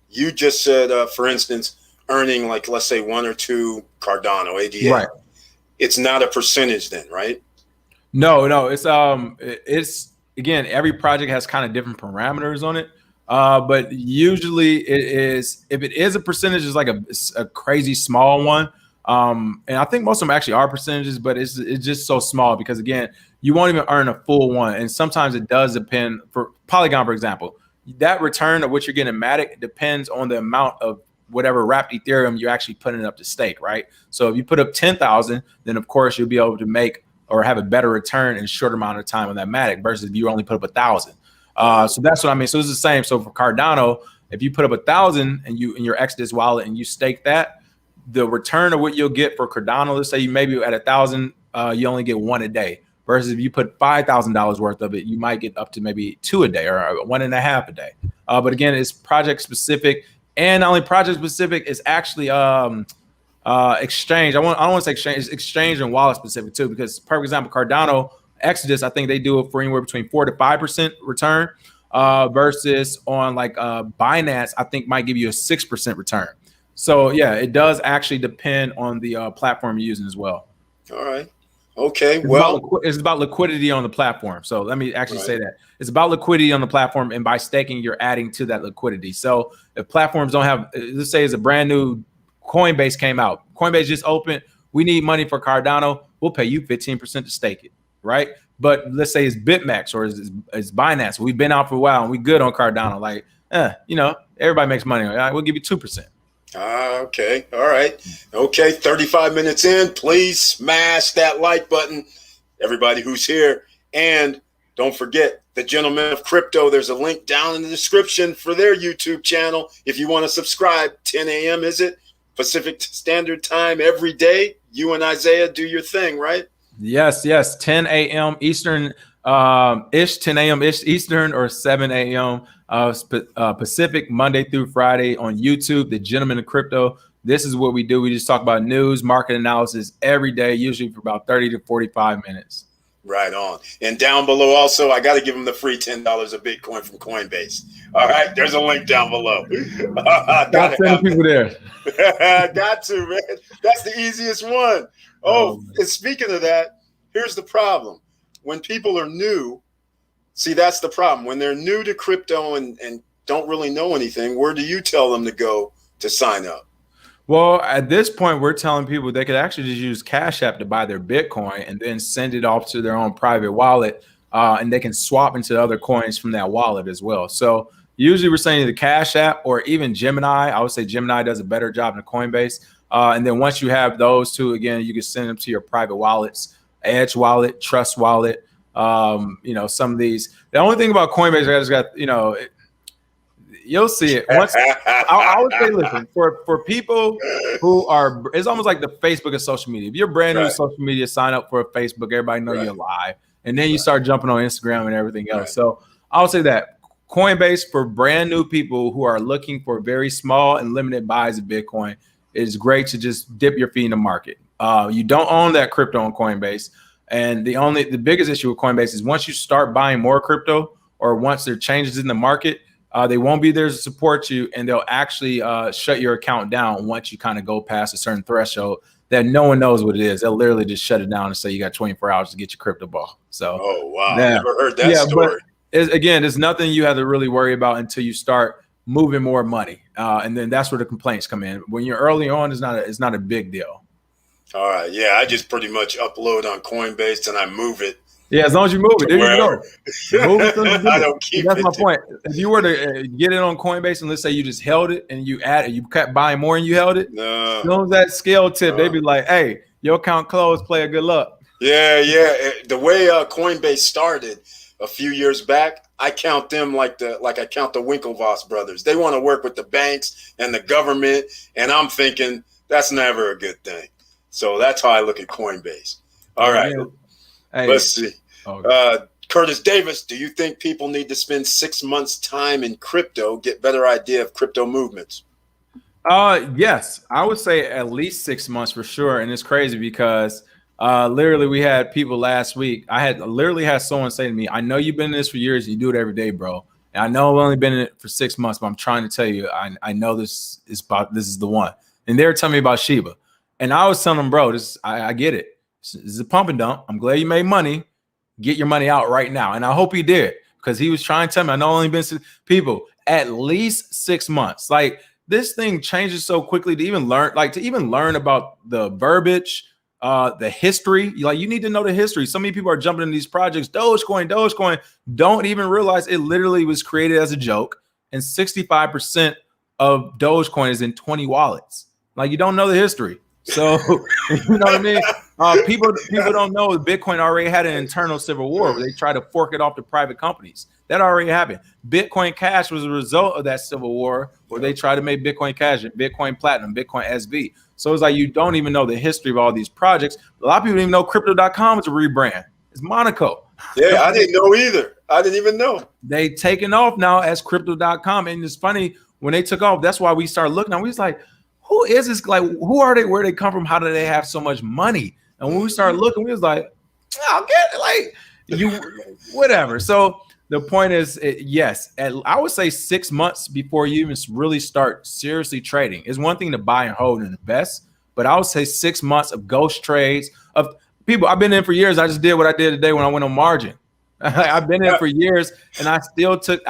you just said, for instance, earning like, let's say 1 or 2 Cardano ADA. Right. It's not a percentage then, right? No. It's again, every project has kind of different parameters on it. But usually it is, if it is a percentage, it's like a crazy small one. And I think most of them actually are percentages, but it's just so small because again, you won't even earn a full one. And sometimes it does depend. For Polygon, for example, that return of what you're getting in Matic depends on the amount of whatever wrapped Ethereum you're actually putting up to stake, right? So if you put up 10,000, then of course you'll be able to make or have a better return in a short amount of time on that Matic versus if you only put up 1,000. So that's what I mean. So it's the same. So for Cardano, if you put up 1,000 and you in your Exodus wallet and you stake that, the return of what you'll get for Cardano, let's say you maybe at 1,000, you only get 1 a day. Versus if you put $5,000 worth of it, you might get up to maybe 2 a day or 1.5 a day. But again, it's project specific, and not only project specific, it's actually exchange. I don't want to say exchange. It's exchange and wallet specific too, because, for example, Cardano, Exodus, I think they do it for anywhere between 4 to 5% return, versus on like Binance, I think might give you a 6% return. So yeah, it does actually depend on the platform you're using as well. All right. Okay. It's about liquidity on the platform. So let me actually Right. say that it's about liquidity on the platform, and by staking, you're adding to that liquidity. So if platforms don't have, let's say, it's a brand new Coinbase came out, Coinbase just opened, we need money for Cardano, we'll pay you 15% to stake it, right? But let's say it's BitMEX or it's Binance. We've been out for a while and we good on Cardano. Like, everybody makes money. All right, we'll give you 2%. Okay. All right. Okay. 35 minutes in. Please smash that like button, everybody who's here. And don't forget the Gentlemen of Crypto. There's a link down in the description for their YouTube channel. If you want to subscribe, 10 a.m. is it? Pacific Standard Time every day. You and Isaiah do your thing, right? Yes. 10 a.m. Eastern, 10 a.m. Eastern, or 7 a.m. Pacific, Monday through Friday on YouTube, the Gentlemen of Crypto. This is what we do. We just talk about news, market analysis every day, usually for about 30 to 45 minutes. Right on. And down below also, I got to give them the free $10 of Bitcoin from Coinbase. All right. There's a link down below. Got sending people there. Got to, man. That's the easiest one. And speaking of that, here's the problem. When people are new, see, that's the problem. When they're new to crypto and don't really know anything, where do you tell them to go to sign up? Well, at this point, we're telling people they could actually just use Cash App to buy their Bitcoin and then send it off to their own private wallet, and they can swap into other coins from that wallet as well. So usually we're saying the Cash App or even Gemini. I would say Gemini does a better job than Coinbase. And then once you have those two, again, you can send them to your private wallets, Edge Wallet, Trust Wallet. Some of these. The only thing about Coinbase, I just got, you'll see it. Once I would say, listen, for people who are, it's almost like the Facebook of social media. If you're brand new to social media, sign up for a Facebook. Everybody know you're live, and then you start jumping on Instagram and everything else. So I would say that Coinbase, for brand new people who are looking for very small and limited buys of Bitcoin, is great to just dip your feet in the market. You don't own that crypto on Coinbase. And the biggest issue with Coinbase is once you start buying more crypto, or once there are changes in the market, they won't be there to support you, and they'll actually shut your account down once you kind of go past a certain threshold that no one knows what it is. They'll literally just shut it down and say you got 24 hours to get your crypto ball. So, oh wow, never heard that story. But there's nothing you have to really worry about until you start moving more money, and then that's where the complaints come in. When you're early on, it's not a big deal. All right, yeah, I just pretty much upload on Coinbase and I move it. Yeah, as long as you move it, there you go. Move it. I don't keep That's it. my point. If you were to get it on Coinbase and let's say you just held it and you kept buying more and you held it, as soon as that scale tip, they'd be like, "Hey, your account closed. Player, good luck." Yeah. The way Coinbase started a few years back, I count them like I count the Winklevoss brothers. They want to work with the banks and the government, and I'm thinking that's never a good thing. So that's how I look at Coinbase. All right. Hey. Let's see. Curtis Davis, do you think people need to spend 6 months' time in crypto, get better idea of crypto movements? Yes, I would say at least 6 months for sure. And it's crazy because literally we had people last week. I literally had someone say to me, "I know you've been in this for years. You do it every day, bro. And I know I've only been in it for 6 months, but I'm trying to tell you, I know this is the one." And they were telling me about Shiba. And I was telling them, bro, I get it. This is a pump and dump. I'm glad you made money. Get your money out right now. And I hope he did, because he was trying to tell me, I know only been people at least 6 months. Like, this thing changes so quickly to even learn about the verbiage, the history. You need to know the history. So many people are jumping in these projects. Dogecoin, don't even realize it literally was created as a joke. And 65% of Dogecoin is in 20 wallets. Like, you don't know the history. So, you know what I mean? People don't know Bitcoin already had an internal civil war where they tried to fork it off to private companies. That already happened. Bitcoin Cash was a result of that civil war where they tried to make Bitcoin Cash, Bitcoin Platinum, Bitcoin SV. So it's like you don't even know the history of all these projects. A lot of people don't even know Crypto.com is a rebrand. It's Monaco. Yeah, I didn't know either. I didn't even know. They taken off now as Crypto.com. And it's funny, when they took off, that's why we started looking. And we was like, who is this? Like, who are they? Where they come from? How do they have so much money? And when we started looking, we was like, I'll get it. Like, whatever. So the point is, yes, I would say 6 months before you even really start seriously trading. It's one thing to buy and hold and invest, but I would say 6 months of ghost trades of people. I've been in for years. I just did what I did today when I went on margin. I've been in for years, and I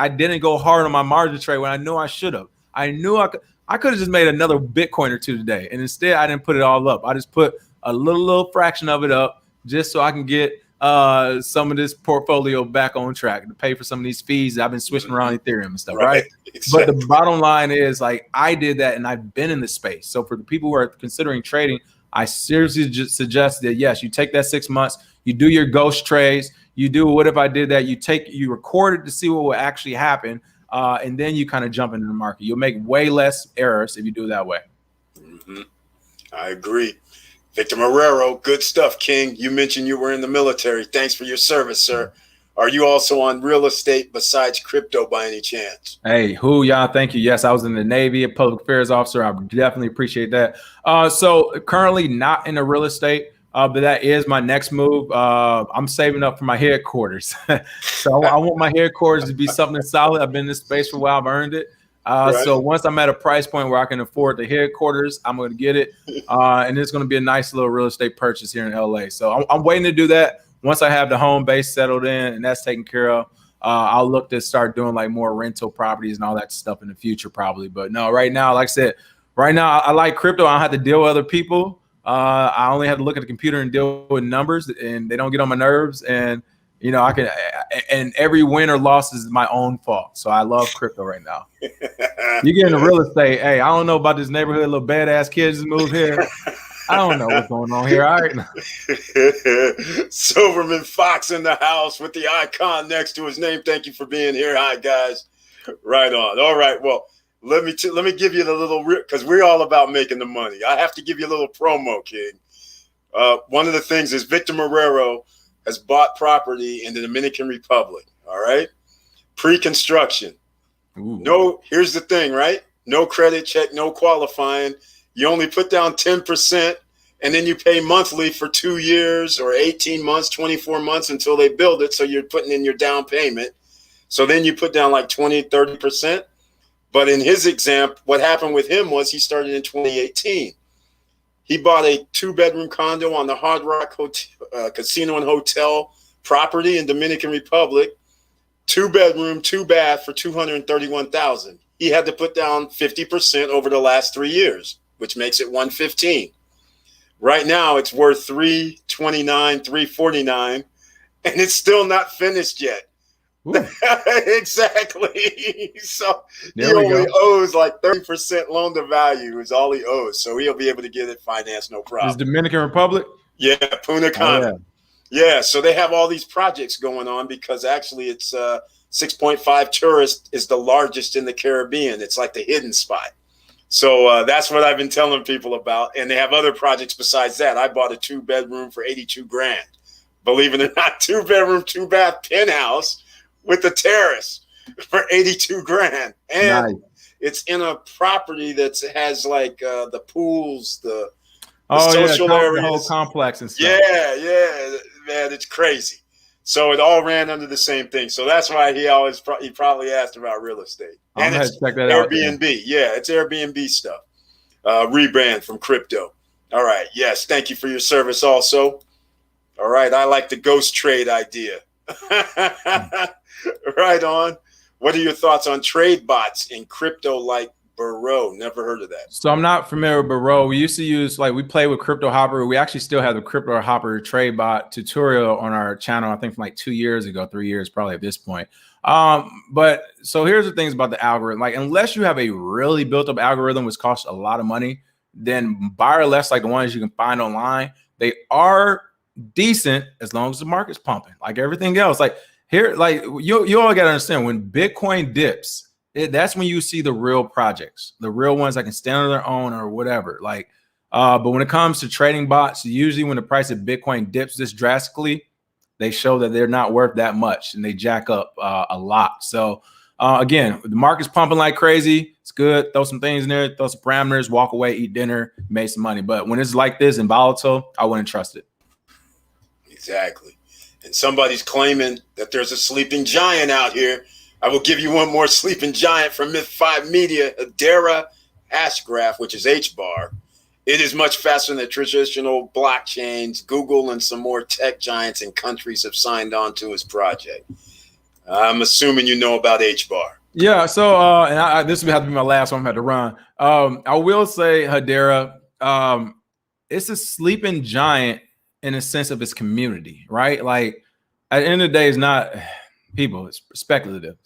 didn't go hard on my margin trade when I knew I should have. I knew I could have just made another Bitcoin or two today, and instead I didn't put it all up. I just put a little fraction of it up just so I can get some of this portfolio back on track to pay for some of these fees that I've been switching around Ethereum and stuff, right? Exactly. But the bottom line is, like, I did that and I've been in the space. So for the people who are considering trading, I seriously just suggest that, yes, you take that 6 months, you do your ghost trades, you do what if I did that, you record it to see what will actually happen, and then you kind of jump into the market. You'll make way less errors if you do it that way. Mm-hmm. I agree. Victor Marrero, good stuff, King. You mentioned you were in the military. Thanks for your service, sir. Are you also on real estate besides crypto by any chance? Hey, y'all, thank you. Yes, I was in the Navy, a public affairs officer. I definitely appreciate that. So currently not in the real estate, but that is my next move. I'm saving up for my headquarters. So I want my headquarters to be something solid. I've been in this space for a while. I've earned it. Right. So once I'm at a price point where I can afford the headquarters, I'm going to get it. And it's going to be a nice little real estate purchase here in LA. So I'm waiting to do that. Once I have the home base settled in and that's taken care of, I'll look to start doing like more rental properties and all that stuff in the future probably. But no, right now, like I said, I like crypto. I don't have to deal with other people. I only have to look at the computer and deal with numbers, and they don't get on my nerves. And you know, and every win or loss is my own fault. So I love crypto right now. You get into real estate. Hey, I don't know about this neighborhood. Little badass kids just moved here. I don't know what's going on here. All right. Silverman Fox in the house with the icon next to his name. Thank you for being here. Hi, guys. Right on. All right. Well, let me give you the little, because we're all about making the money. I have to give you a little promo, King. One of the things is Victor Marrero has bought property in the Dominican Republic. All right. Pre-construction. Ooh. No, here's the thing, right? No credit check, no qualifying. You only put down 10%, and then you pay monthly for 2 years or 18 months, 24 months until they build it. So you're putting in your down payment. So then you put down like 20, 30%. But in his example, what happened with him was he started in 2018. He bought a 2-bedroom condo on the Hard Rock Hotel, Casino and Hotel property in Dominican Republic, 2-bedroom, 2-bath for $231,000. He had to put down 50% over the last 3 years, which makes it $115,000. Right now, it's worth $329,000, $349,000, and it's still not finished yet. Exactly. So he only owes like 30% loan to value is all he owes. So he'll be able to get it financed, no problem. Is Dominican Republic? Yeah, Punta Cana. Oh, yeah, so they have all these projects going on because actually it's 6.5 tourists is the largest in the Caribbean. It's like the hidden spot. So that's what I've been telling people about. And they have other projects besides that. I bought a 2-bedroom for $82,000. Believe it or not, 2-bedroom, 2-bath penthouse with a terrace for $82,000. And nice. It's in a property that has like the pools, the social areas. The whole complex and stuff. Yeah, man, it's crazy. So it all ran under the same thing. So that's why he probably asked about real estate. And it's check that Airbnb. Yeah, it's Airbnb stuff. Rebrand from crypto. All right. Yes. Thank you for your service also. All right. I like the ghost trade idea. Right on. What are your thoughts on trade bots in crypto like Burrow? Never heard of that. So I'm not familiar with Burrow. We used to use, we play with Crypto Hopper. We actually still have the Crypto Hopper trade bot tutorial on our channel, I think from like 2 years ago, 3 years probably at this point. But so here's the things about the algorithm. Like, unless you have a really built up algorithm, which costs a lot of money, then buy or less like the ones you can find online, they are decent as long as the market's pumping, like everything else. Like here, like you all got to understand, when Bitcoin dips, that's when you see the real projects, the real ones that can stand on their own or whatever. Like, but when it comes to trading bots, usually when the price of Bitcoin dips this drastically, they show that they're not worth that much and they jack up a lot. So again, the market's pumping like crazy. It's good. Throw some things in there, throw some parameters, walk away, eat dinner, make some money. But when it's like this and volatile, I wouldn't trust it. Exactly. And somebody's claiming that there's a sleeping giant out here. I will give you one more sleeping giant from Myth5 Media, Hedera Hashgraph, which is HBAR. It is much faster than traditional blockchains. Google and some more tech giants and countries have signed on to his project. I'm assuming you know about HBAR. Yeah. So, and this will have to be my last one. I'm going to have to run. I will say Hedera, it's a sleeping giant in a sense of its community, right? Like at the end of the day, it's not people, it's speculative.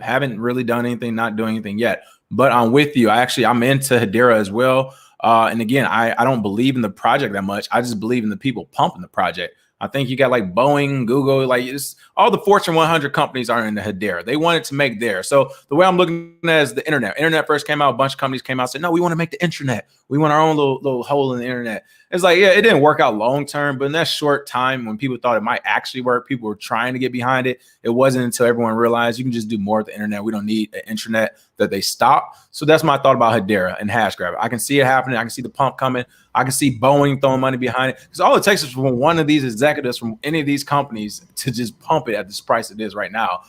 Haven't really done anything, not doing anything yet. But I'm with you. I'm into Hedera as well. And again, I don't believe in the project that much. I just believe in the people pumping the project. I think you got like Boeing, Google, like it's all the Fortune 100 companies are in the Hedera. They wanted to make theirs. So the way I'm looking at it is the internet. Internet first came out, a bunch of companies came out and said, no, we want to make the internet. We want our own little hole in the internet. It's like, yeah, it didn't work out long term, but in that short time when people thought it might actually work, people were trying to get behind it. It wasn't until everyone realized you can just do more with the internet. We don't need an intranet that they stopped. So that's my thought about Hedera and Hashgraph. I can see it happening. I can see the pump coming. I can see Boeing throwing money behind it. Because all it takes is for one of these executives from any of these companies to just pump it at this price it is right now.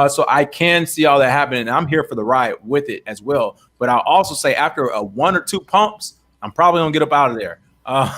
So I can see all that happening. And I'm here for the ride with it as well. But I'll also say after one or two pumps, I'm probably going to get up out of there.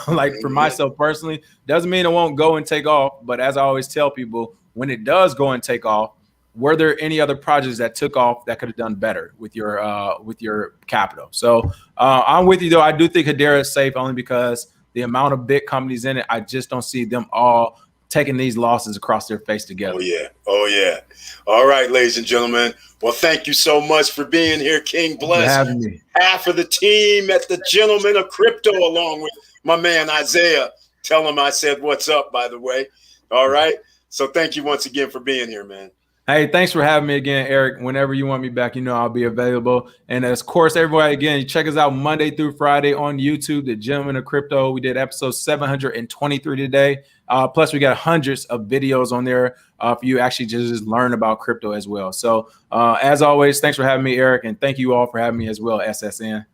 Like for myself personally, doesn't mean it won't go and take off. But as I always tell people, when it does go and take off, were there any other projects that took off that could have done better with your capital? So I'm with you, though. I do think Hedera is safe only because the amount of big companies in it, I just don't see them all taking these losses across their face together. Oh, yeah. All right, ladies and gentlemen. Well, thank you so much for being here, King Bless. Having me. Half of the team at the Gentlemen of Crypto, along with my man Isaiah. Tell him I said what's up, by the way. All right. So thank you once again for being here, man. Hey, thanks for having me again, Eric. Whenever you want me back, I'll be available. And of course, everybody, again, you check us out Monday through Friday on YouTube, The Gentlemen of Crypto. We did episode 723 today. Plus, we got hundreds of videos on there for you actually just learn about crypto as well. So as always, thanks for having me, Eric. And thank you all for having me as well, SSN.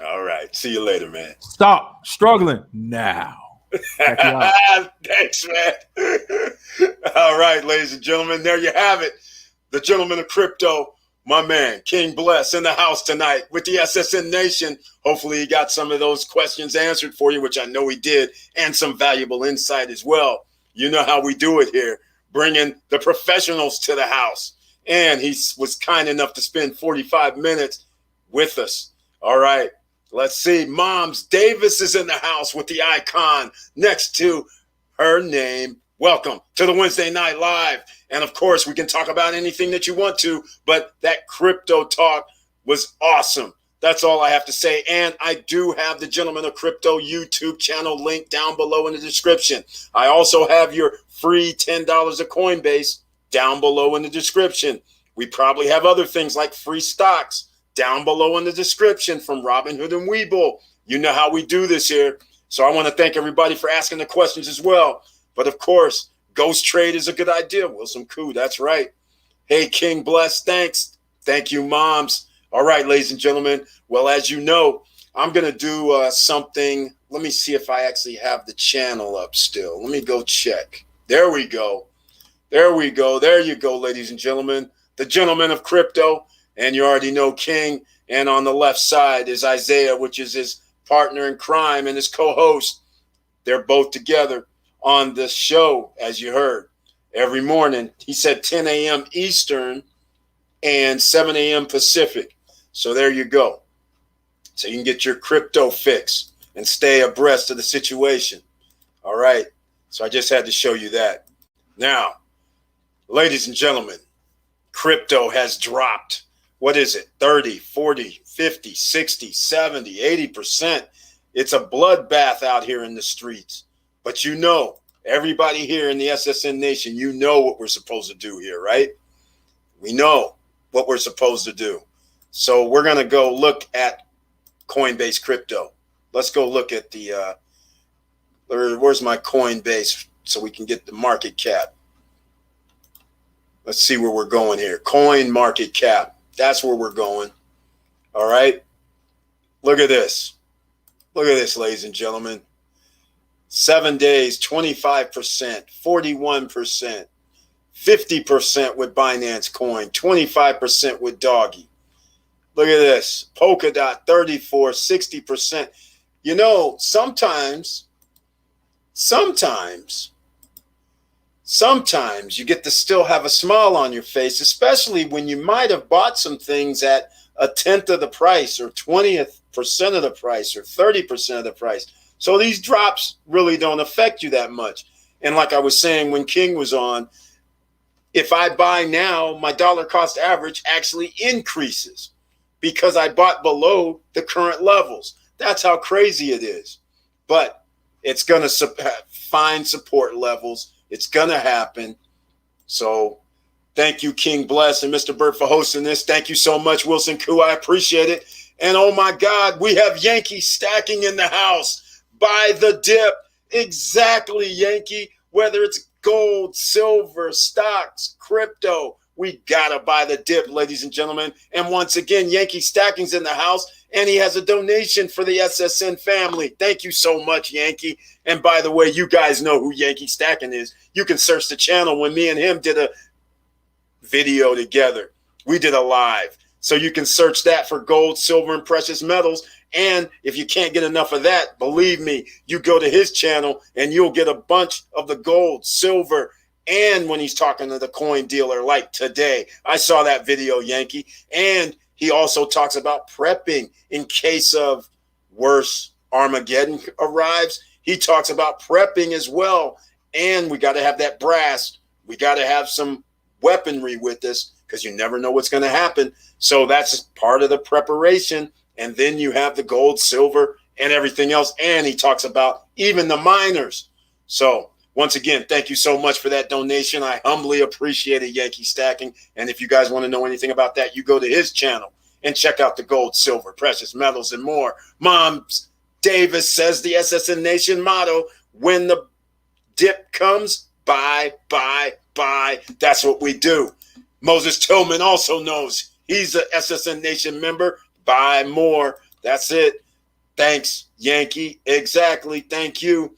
All right. See you later, man. Stop struggling now. Thanks, man. All right, ladies and gentlemen, there you have it. The Gentlemen of Crypto, my man, King Bless, in the house tonight with the SSN Nation. Hopefully he got some of those questions answered for you, which I know he did, and some valuable insight as well. You know how we do it here, bringing the professionals to the house. And he was kind enough to spend 45 minutes with us. All right. Let's see. Moms Davis is in the house with the icon next to her name. Welcome to the Wednesday Night Live. And of course, we can talk about anything that you want to, but that crypto talk was awesome. That's all I have to say. And I do have the Gentlemen of Crypto YouTube channel link down below in the description. I also have your free $10 of Coinbase down below in the description. We probably have other things like free stocks down below in the description from Robinhood and Webull. You know how we do this here. So I want to thank everybody for asking the questions as well. But of course, Ghost Trade is a good idea. Wilson Koo, that's right. Hey, King Bless, thanks. Thank you, moms. All right, ladies and gentlemen. Well, as you know, I'm going to do something. Let me see if I actually have the channel up still. Let me go check. There we go. There we go. There you go, ladies and gentlemen. The Gentlemen of Crypto. And you already know King. And on the left side is Isaiah, which is his partner in crime and his co-host. They're both together on the show, as you heard, every morning. He said 10 a.m. Eastern and 7 a.m. Pacific. So there you go. So you can get your crypto fix and stay abreast of the situation. All right. So I just had to show you that. Now, ladies and gentlemen, crypto has dropped. What is it? 30, 40, 50, 60, 70, 80%. It's a bloodbath out here in the streets. But you know, everybody here in the SSN Nation, you know what we're supposed to do here, right? We know what we're supposed to do. So we're going to go look at Coinbase Crypto. Let's go look at the, where's my Coinbase so we can get the market cap. Let's see where we're going here. Coin market cap. That's where we're going. All right. Look at this. Look at this, ladies and gentlemen. 7 days, 25%, 41%, 50% with Binance Coin, 25% with Doggy. Look at this. Polkadot, 34, 60%. You know, sometimes you get to still have a smile on your face, especially when you might have bought some things at a tenth of the price or 20th% of the price or 30% of the price. So these drops really don't affect you that much. And like I was saying when King was on, if I buy now, my dollar cost average actually increases because I bought below the current levels. That's how crazy it is. But it's going to find support levels. It's going to happen. So thank you, King Bless and Mr. Burt, for hosting this. Thank you so much, Wilson Koo. I appreciate it. And oh my God, we have Yankee stacking in the house. Buy the dip. Exactly, Yankee. Whether it's gold, silver, stocks, crypto, we gotta buy the dip, ladies and gentlemen. And once again, Yankee Stacking's in the house, and he has a donation for the SSN family. Thank you so much, Yankee. And by the way, you guys know who Yankee Stacking is. You can search the channel when me and him did a video together. We did a live. So you can search that for gold, silver, and precious metals. And if you can't get enough of that, believe me, you go to his channel and you'll get a bunch of the gold, silver, and when he's talking to the coin dealer like today. I saw that video, Yankee. And he also talks about prepping in case of worse Armageddon arrives. He talks about prepping as well. And we got to have that brass. We got to have some weaponry with this because you never know what's going to happen. So that's part of the preparation. And then you have the gold, silver, and everything else. And he talks about even the miners. So once again, thank you so much for that donation. I humbly appreciate it, Yankee Stacking. And if you guys want to know anything about that, you go to his channel and check out the gold, silver, precious metals, and more. Moms Davis says the SSN Nation motto, when the dip comes, buy, buy, buy. That's what we do. Moses Tillman also knows he's a SSN Nation member. Buy more. That's it. Thanks, Yankee. Exactly. Thank you.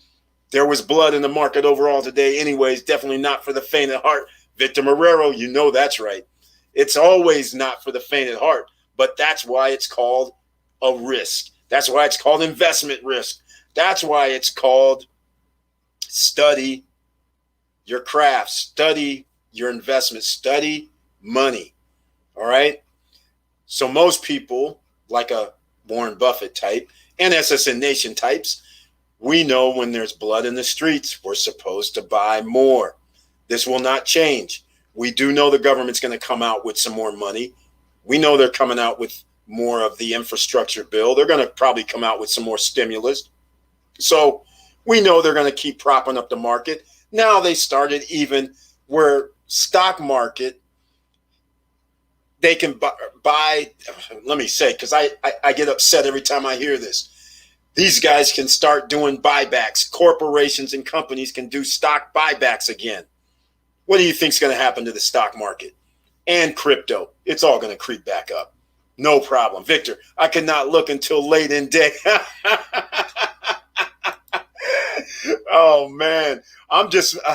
There was blood in the market overall today. Anyways, definitely not for the faint of heart. Victor Marrero, you know that's right. It's always not for the faint of heart, but that's why it's called a risk. That's why it's called investment risk. That's why it's called study your craft, study your investment, study money. All right? So most people, like a Warren Buffett type and SSN Nation types, we know when there's blood in the streets, we're supposed to buy more. This will not change. We do know the government's going to come out with some more money. We know they're coming out with more of the infrastructure bill. They're going to probably come out with some more stimulus. So we know they're going to keep propping up the market. Now they started even where stock market, they can buy, let me say, because I get upset every time I hear this. These guys can start doing buybacks. Corporations and companies can do stock buybacks again. What do you think is going to happen to the stock market and crypto? It's all going to creep back up. No problem. Victor, I could not look until late in day. Oh, man. I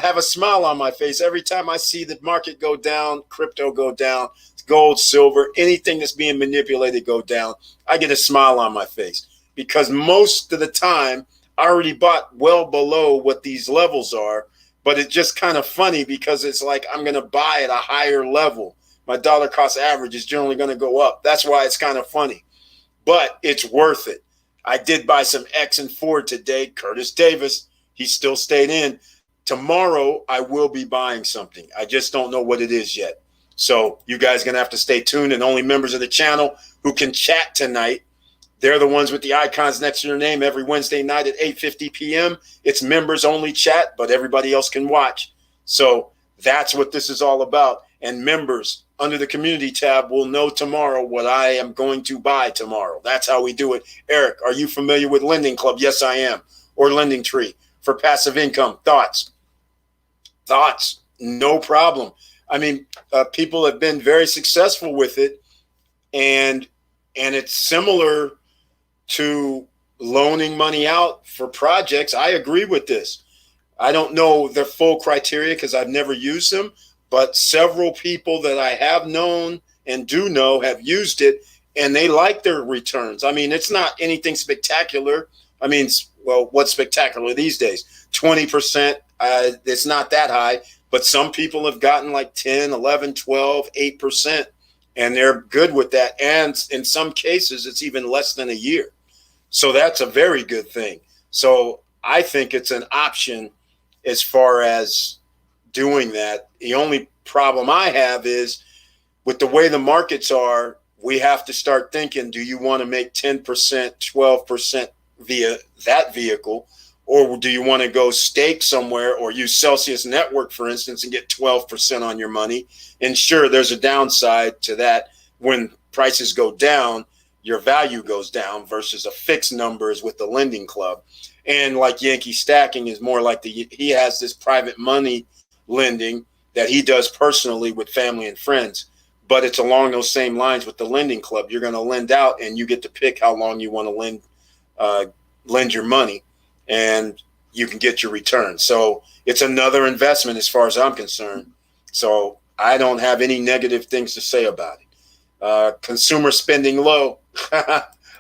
have a smile on my face every time I see the market go down, crypto go down, gold, silver, anything that's being manipulated go down. I get a smile on my face because most of the time I already bought well below what these levels are, but it's just kind of funny because it's like I'm going to buy at a higher level. My dollar cost average is generally going to go up. That's why it's kind of funny, but it's worth it. I did buy some X and Ford today. Curtis Davis, he still stayed in. Tomorrow, I will be buying something. I just don't know what it is yet. So you guys are going to have to stay tuned, and only members of the channel who can chat tonight. They're the ones with the icons next to their name every Wednesday night at 8:50 p.m. It's members only chat, but everybody else can watch. So that's what this is all about. And members under the community tab will know tomorrow what I am going to buy tomorrow. That's how we do it. Eric, are you familiar with Lending Club? Yes, I am. Or Lending Tree for passive income. Thoughts? Thoughts? No problem. I mean, people have been very successful with it, and it's similar to loaning money out for projects, I agree with this. I don't know the full criteria because I've never used them, but several people that I have known and do know have used it, and they like their returns. I mean, it's not anything spectacular. I mean, well, what's spectacular these days? 20%, it's not that high, but some people have gotten like 10, 11, 12, 8%, and they're good with that. And in some cases, it's even less than a year. So that's a very good thing. So I think it's an option as far as doing that. The only problem I have is with the way the markets are, we have to start thinking, do you want to make 10%, 12% via that vehicle? Or do you want to go stake somewhere or use Celsius Network, for instance, and get 12% on your money? And sure, there's a downside to that. When prices go down, your value goes down versus a fixed numbers with the lending club. And like Yankee Stacking is more like he has this private money lending that he does personally with family and friends. But it's along those same lines with the lending club. You're going to lend out and you get to pick how long you want to lend your money, and you can get your return. So it's another investment as far as I'm concerned. So I don't have any negative things to say about it. Consumer spending low,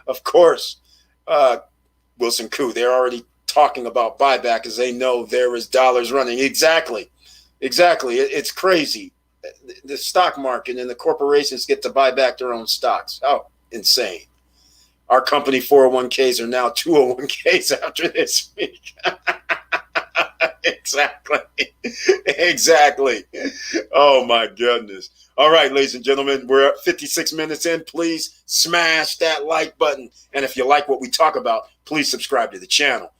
of course. Wilson Koo, they're already talking about buyback as they know there is dollars running. Exactly. It's crazy. The stock market and the corporations get to buy back their own stocks. How insane. Our company 401ks are now 201ks after this week. Exactly. Oh, my goodness. All right, ladies and gentlemen, we're at 56 minutes in. Please smash that like button. And if you like what we talk about, please subscribe to the channel.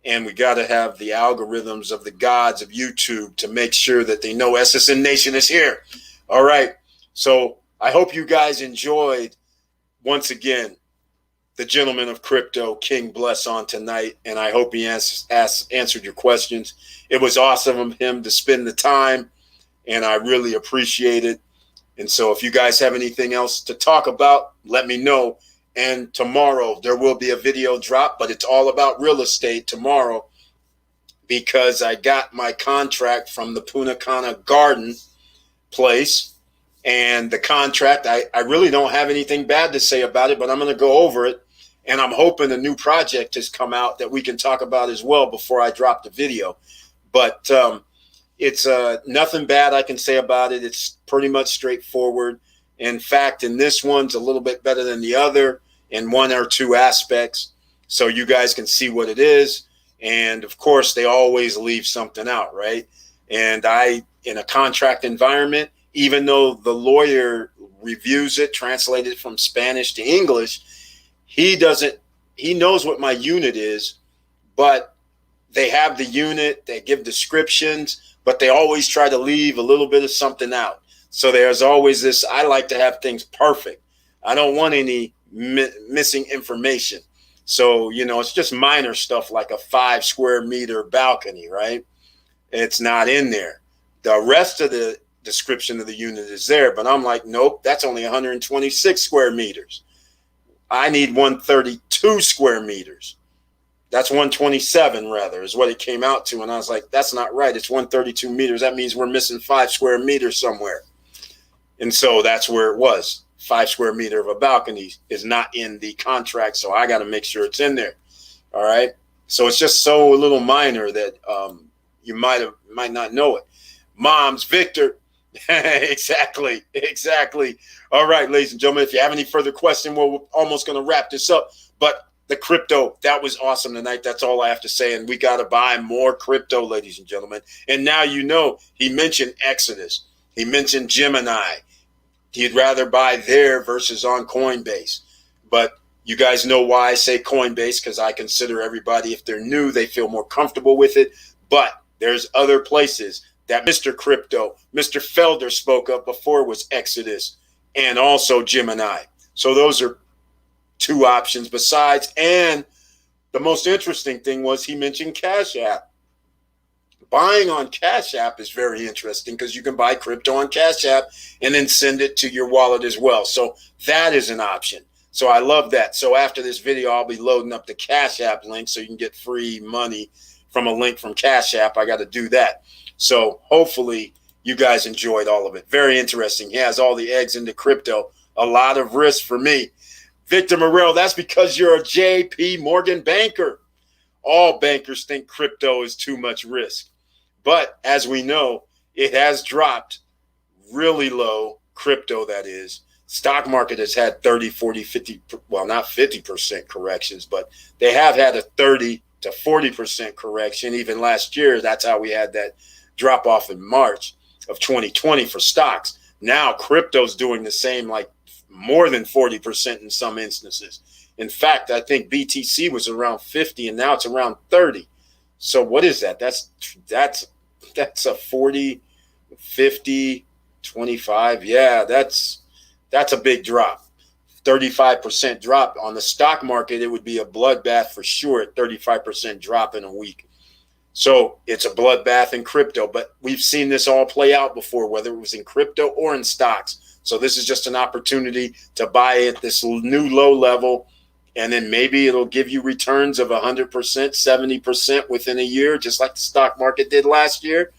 And we got to have the algorithms of the gods of YouTube to make sure that they know SSN Nation is here. All right. So I hope you guys enjoyed, once again, the gentleman of crypto, King Bless, on tonight. And I hope he answered your questions. It was awesome of him to spend the time, and I really appreciate it. And so if you guys have anything else to talk about, let me know. And tomorrow there will be a video drop, but it's all about real estate tomorrow because I got my contract from the Punta Cana Garden place. And the contract, I really don't have anything bad to say about it, but I'm going to go over it. And I'm hoping a new project has come out that we can talk about as well before I drop the video. But it's nothing bad I can say about it. It's pretty much straightforward. In fact, in this one's a little bit better than the other in one or two aspects, so you guys can see what it is. And of course, they always leave something out, right? And in a contract environment, even though the lawyer reviews it, translated from Spanish to English, he knows what my unit is, but they have the unit, they give descriptions, but they always try to leave a little bit of something out. So there's always this, I like to have things perfect. I don't want any missing information. So, it's just minor stuff like a 5 square meter balcony, right? It's not in there. The rest of the description of the unit is there, but I'm like, nope, that's only 126 square meters. I need 132 square meters. That's 127 rather is what it came out to. And I was like, that's not right. It's 132 meters. That means we're missing 5 square meters somewhere. And so that's where it was. 5 square meter of a balcony is not in the contract. So I got to make sure it's in there. All right. So it's just so little minor that you might not know it. Moms, Victor. Exactly. All right, ladies and gentlemen, if you have any further questions, we're almost going to wrap this up. But the crypto, that was awesome tonight. That's all I have to say. And we got to buy more crypto, ladies and gentlemen. And now he mentioned Exodus. He mentioned Gemini. He'd rather buy there versus on Coinbase. But you guys know why I say Coinbase, because I consider everybody, if they're new, they feel more comfortable with it. But there's other places that Mr. Crypto, Mr. Felder spoke of before was Exodus and also Gemini. So those are two options besides. And the most interesting thing was he mentioned Cash App. Buying on Cash App is very interesting because you can buy crypto on Cash App and then send it to your wallet as well. So that is an option. So I love that. So after this video, I'll be loading up the Cash App link so you can get free money from a link from Cash App. I got to do that. So hopefully you guys enjoyed all of it. Very interesting. He has all the eggs into crypto. A lot of risk for me. Victor Marrero, that's because you're a JP Morgan banker. All bankers think crypto is too much risk. But as we know, it has dropped really low, crypto that is. Stock market has had 30, 40, 50, well, not 50% corrections, but they have had a 30 to 40% correction. Even last year, that's how we had that drop off in March of 2020 for stocks. Now crypto's doing the same, like more than 40% in some instances. In fact, I think BTC was around 50 and now it's around 30. So what is that? That's a 40, 50, 25. Yeah, that's a big drop. 35% drop on the stock market. It would be a bloodbath for sure at 35% drop in a week. So it's a bloodbath in crypto, but we've seen this all play out before, whether it was in crypto or in stocks. So this is just an opportunity to buy at this new low level, and then maybe it'll give you returns of 100%, 70% within a year, just like the stock market did last year,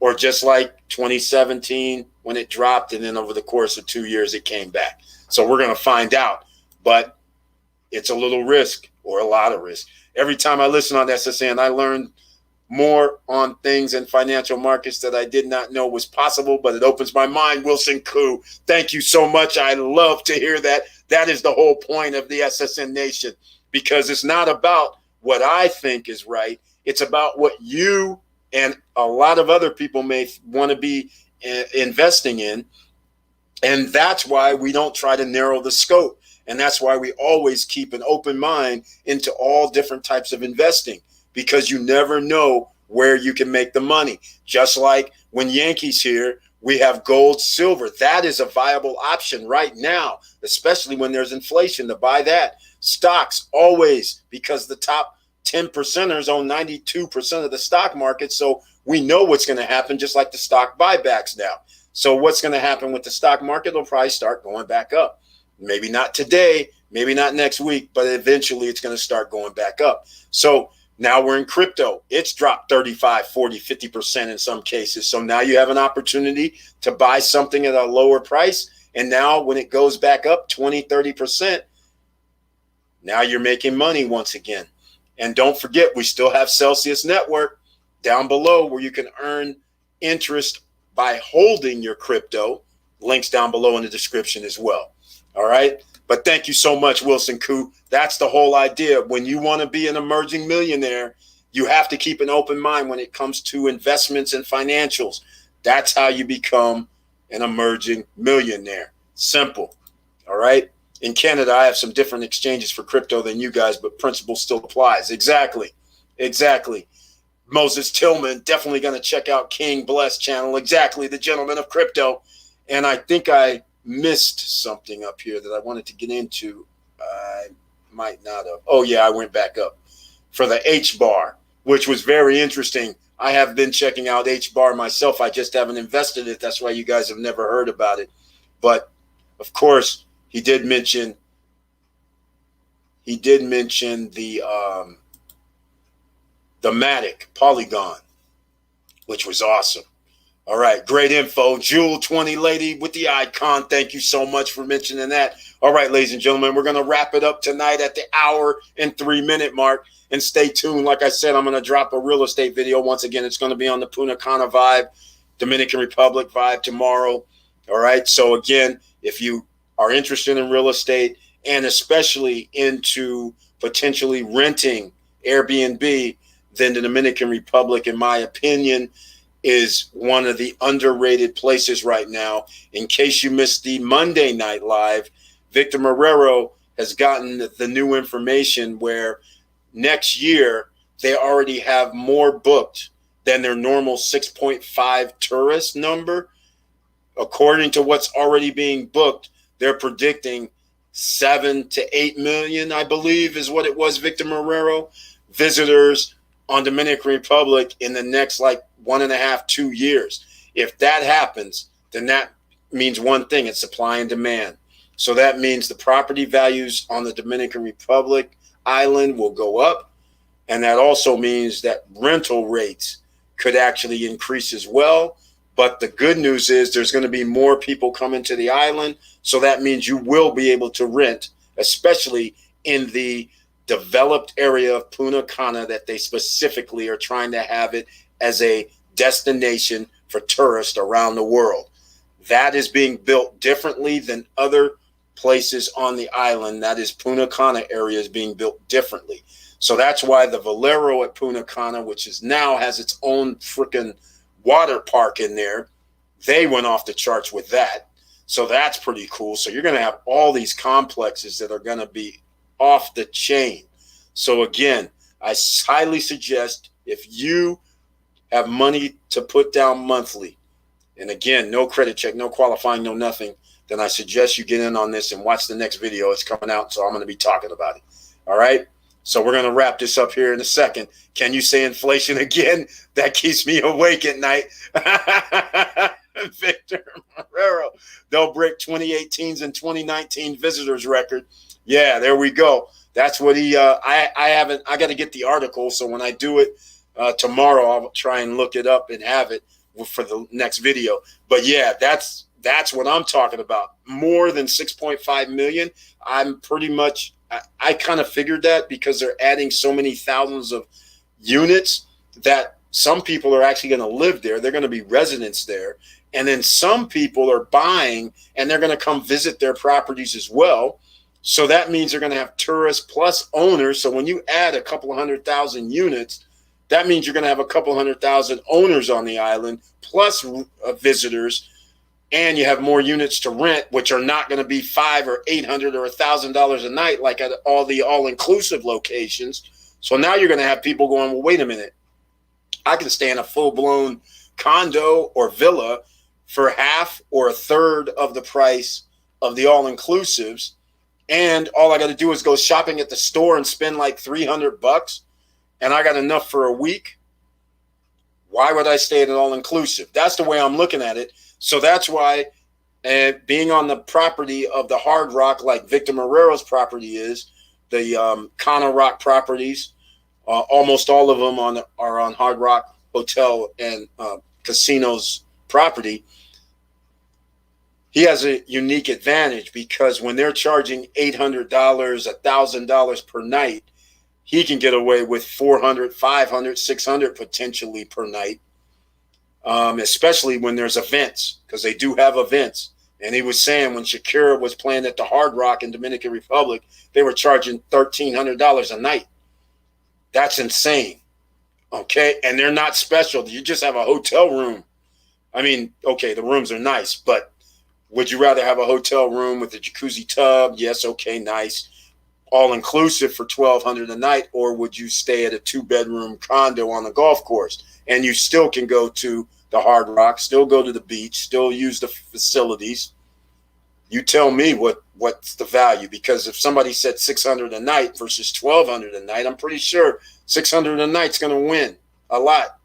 or just like 2017 when it dropped, and then over the course of 2 years it came back. So we're going to find out, but it's a little risk or a lot of risk. Every time I listen on SSN, I learn more on things in financial markets that I did not know was possible, but it opens my mind. Wilson Koo, thank you so much. I love to hear that. That is the whole point of the SSN Nation, because it's not about what I think is right. It's about what you and a lot of other people may want to be investing in. And that's why we don't try to narrow the scope. And that's why we always keep an open mind into all different types of investing, because you never know where you can make the money. Just like when Yankees here, we have gold, silver. That is a viable option right now, especially when there's inflation, to buy that. Stocks, always, because the top 10 percenters own 92% of the stock market. So we know what's going to happen, just like the stock buybacks now. So what's going to happen with the stock market? It'll probably start going back up. Maybe not today, maybe not next week, but eventually it's going to start going back up. So now we're in crypto. It's dropped 35, 40, 50% in some cases. So now you have an opportunity to buy something at a lower price. And now when it goes back up 20, 30%, now you're making money once again. And don't forget, we still have Celsius Network down below where you can earn interest by holding your crypto. Links down below in the description as well. All right. But thank you so much, Wilson Koo. That's the whole idea. When you want to be an emerging millionaire, you have to keep an open mind when it comes to investments and financials. That's how you become an emerging millionaire. Simple. All right. In Canada, I have some different exchanges for crypto than you guys, but principle still applies. Exactly. Exactly. Moses Tillman, definitely going to check out King Bless channel. Exactly. The gentleman of crypto. And I think I missed something up here that I wanted to get into. I might not have. Oh, yeah, I went back up for the H-bar, which was very interesting. I have been checking out H-bar myself. I just haven't invested it. That's why you guys have never heard about it. But, of course, he did mention the Matic Polygon, which was awesome. All right, great info. Jewel 20 lady with the icon. Thank you so much for mentioning that. All right, ladies and gentlemen, we're going to wrap it up tonight at the hour and 3-minute mark. And stay tuned. Like I said, I'm going to drop a real estate video. Once again, it's going to be on the Punta Cana vibe, Dominican Republic vibe tomorrow. All right. So again, if you are interested in real estate and especially into potentially renting Airbnb, then the Dominican Republic, in my opinion, is one of the underrated places right now. In case you missed the Monday night live, Victor Marrero has gotten the new information where next year they already have more booked than their normal 6.5 tourist number. According to what's already being booked, they're predicting 7 to 8 million, I believe is what it was, Victor Marrero, visitors on Dominican Republic in the next 1.5, 2 years. If that happens, then that means one thing: it's supply and demand. So that means the property values on the Dominican Republic island will go up. And that also means that rental rates could actually increase as well. But the good news is there's going to be more people coming to the island. So that means you will be able to rent, especially in the developed area of Punta Cana, that they specifically are trying to have it as a destination for tourists around the world. That is being built differently than other places on the island. That is, Punta Cana area is being built differently. So that's why the Valero at Punta Cana, which is now has its own freaking water park in there, they went off the charts with that. So that's pretty cool. So you're going to have all these complexes that are going to be off the chain. So again, I highly suggest, if you have money to put down monthly, and again, no credit check, no qualifying, no nothing, then I suggest you get in on this and watch the next video. It's coming out, so I'm going to be talking about it. All right? So we're going to wrap this up here in a second. Can you say inflation again? That keeps me awake at night. Victor Marrero, they'll break 2018's and 2019 visitors record. Yeah, there we go. That's what he, I got to get the article. So when I do it tomorrow, I'll try and look it up and have it for the next video. But yeah, that's what I'm talking about. More than 6.5 million. I'm pretty much, I kind of figured that because they're adding so many thousands of units that some people are actually going to live there. They're going to be residents there. And then some people are buying and they're going to come visit their properties as well. So that means they're going to have tourists plus owners. So when you add a couple of 100,000 units, that means you're going to have a couple 100,000 owners on the island plus visitors. And you have more units to rent, which are not going to be $500 or $800 or $1,000 a night like at all the all-inclusive locations. So now you're going to have people going, well, wait a minute. I can stay in a full-blown condo or villa for half or a third of the price of the all-inclusives. And all I got to do is go shopping at the store and spend like $300, and I got enough for a week. Why would I stay at an all-inclusive? That's the way I'm looking at it. So that's why being on the property of the Hard Rock, like Victor Marrero's property is, the Cana Rock properties, almost all of them are on Hard Rock Hotel and Casino's property. He has a unique advantage because when they're charging $800, $1,000 per night, he can get away with $400, $500, $600 potentially per night. Especially when there's events, because they do have events. And he was saying when Shakira was playing at the Hard Rock in Dominican Republic, they were charging $1,300 a night. That's insane. Okay. And they're not special. You just have a hotel room. I mean, okay, the rooms are nice, but would you rather have a hotel room with a jacuzzi tub? Yes. Okay. Nice. All inclusive for $1,200 a night, or would you stay at a 2-bedroom condo on the golf course? And you still can go to the Hard Rock, still go to the beach, still use the facilities. You tell me what's the value, because if somebody said $600 a night versus $1,200 a night, I'm pretty sure $600 a night's going to win a lot.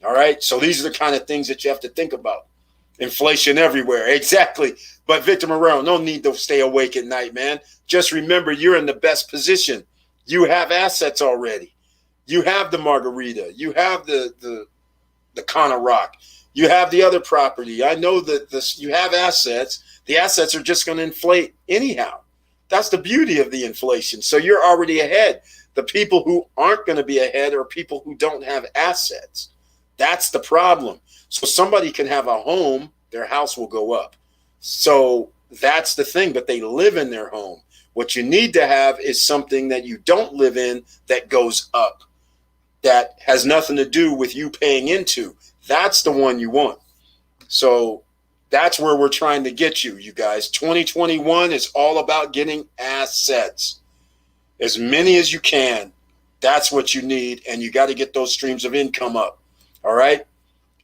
All right. So these are the kind of things that you have to think about. Inflation everywhere. Exactly. But Victor Marrero, no need to stay awake at night, man. Just remember, you're in the best position. You have assets already. You have the Margarita. You have the Cana Rock. You have the other property. I know that you have assets. The assets are just going to inflate anyhow. That's the beauty of the inflation. So you're already ahead. The people who aren't going to be ahead are people who don't have assets. That's the problem. So somebody can have a home, their house will go up. So that's the thing, but they live in their home. What you need to have is something that you don't live in that goes up, that has nothing to do with you paying into. That's the one you want. So that's where we're trying to get you, you guys. 2021 is all about getting assets. As many as you can. That's what you need. And you got to get those streams of income up. All right.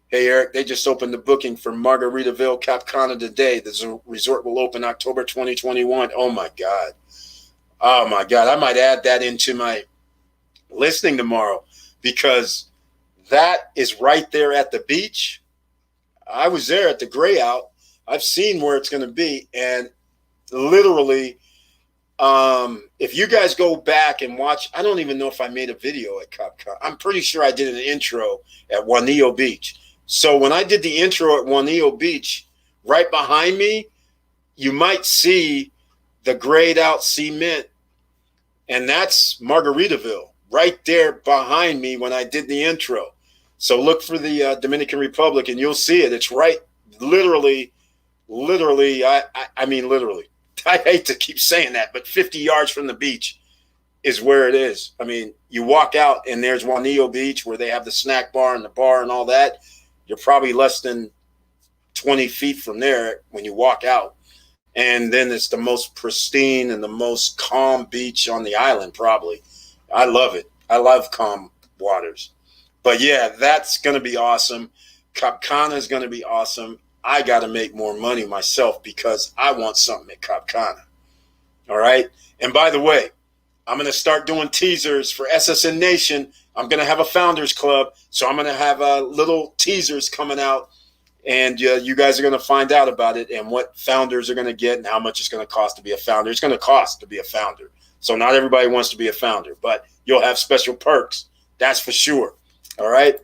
Hey, Eric, they just opened the booking for Margaritaville Cap Cana today. The resort will open October 2021. Oh, my God. Oh, my God. I might add that into my listing tomorrow, because that is right there at the beach. I was there at the Gray Out. I've seen where it's going to be, and literally, if you guys go back and watch, I don't even know if I made a video at CopCon. I'm pretty sure I did an intro at Juanillo Beach. So when I did the intro at Juanillo Beach, right behind me, you might see the grayed out cement, and that's Margaritaville right there behind me when I did the intro. So look for the Dominican Republic, and you'll see it. It's right, literally, I mean, literally. I hate to keep saying that, but 50 yards from the beach is where it is. I mean, you walk out and there's Juanillo Beach where they have the snack bar and the bar and all that. You're probably less than 20 feet from there when you walk out. And then it's the most pristine and the most calm beach on the island, probably. I love it. I love calm waters. But yeah, that's going to be awesome. Capcana is going to be awesome. I got to make more money myself because I want something at Capcana. All right. And by the way, I'm going to start doing teasers for SSN Nation. I'm going to have a founders club. So I'm going to have little teasers coming out. And you guys are going to find out about it and what founders are going to get and how much it's going to cost to be a founder. It's going to cost to be a founder. So not everybody wants to be a founder, but you'll have special perks. That's for sure. All right.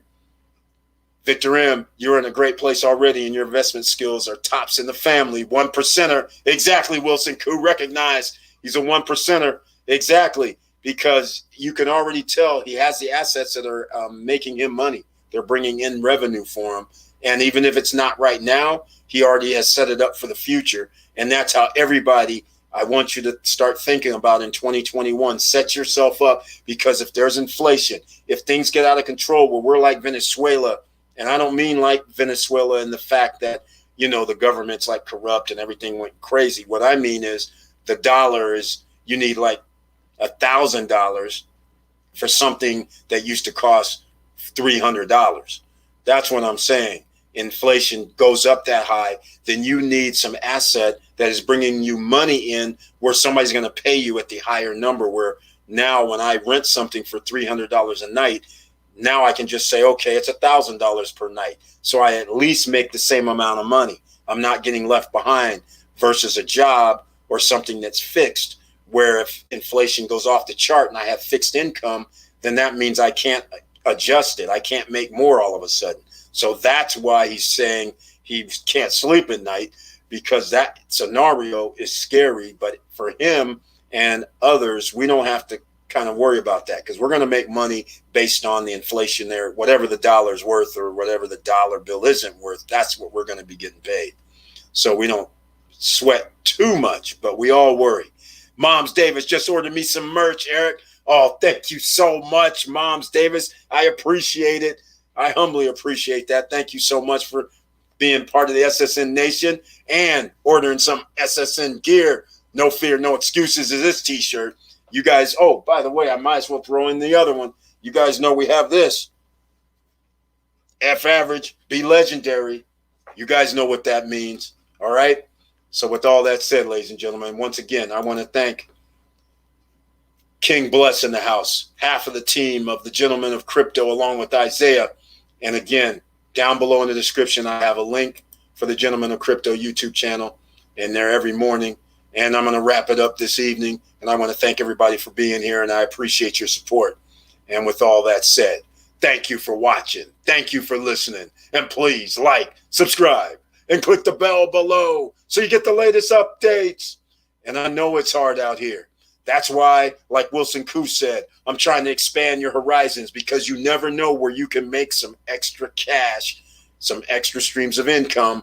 Victor M., you're in a great place already, and your investment skills are tops in the family. 1%er. Exactly, Wilson Koo. Recognize he's a 1%er. Exactly. Because you can already tell he has the assets that are making him money. They're bringing in revenue for him. And even if it's not right now, he already has set it up for the future. And that's how everybody, I want you to start thinking about in 2021. Set yourself up, because if there's inflation, if things get out of control where we're like Venezuela, and I don't mean like Venezuela in the fact that, you know, the government's like corrupt and everything went crazy. What I mean is the dollar is, you need like $1,000 for something that used to cost $300. That's what I'm saying. Inflation goes up that high, then you need some asset that is bringing you money in where somebody's going to pay you at the higher number, where now when I rent something for $300 a night, now I can just say, okay, it's $1,000 per night. So I at least make the same amount of money. I'm not getting left behind versus a job or something that's fixed, where if inflation goes off the chart and I have fixed income, then that means I can't adjust it. I can't make more all of a sudden. So that's why he's saying he can't sleep at night, because that scenario is scary. But for him and others, we don't have to kind of worry about that, because we're going to make money based on the inflation there, whatever the dollar's worth or whatever the dollar bill isn't worth. That's what we're going to be getting paid. So we don't sweat too much, but we all worry. Moms Davis just ordered me some merch, Eric. Oh, thank you so much, Moms Davis. I appreciate it. I humbly appreciate that. Thank you so much for being part of the SSN Nation and ordering some SSN gear. No fear, no excuses is this t-shirt. You guys, oh, by the way, I might as well throw in the other one. You guys know we have this. F average, be legendary. You guys know what that means. All right. So with all that said, ladies and gentlemen, once again, I want to thank King Bless in the house, half of the team of the Gentlemen of Crypto, along with Isaiah. And again, down below in the description, I have a link for the Gentlemen of Crypto YouTube channel, and they're every morning. And I'm going to wrap it up this evening. And I want to thank everybody for being here, and I appreciate your support. And with all that said, thank you for watching. Thank you for listening. And please like, subscribe, and click the bell below so you get the latest updates. And I know it's hard out here. That's why, like Wilson Koo said, I'm trying to expand your horizons, because you never know where you can make some extra cash, some extra streams of income,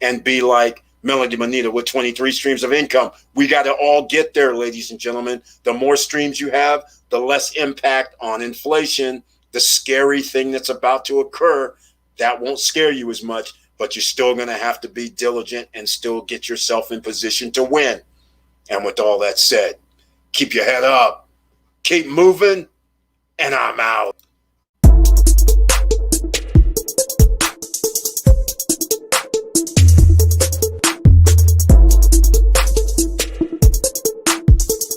and be like Melody Manita with 23 streams of income. We got to all get there, ladies and gentlemen. The more streams you have, the less impact on inflation. The scary thing that's about to occur, that won't scare you as much, but you're still going to have to be diligent and still get yourself in position to win. And with all that said, keep your head up, keep moving, and I'm out.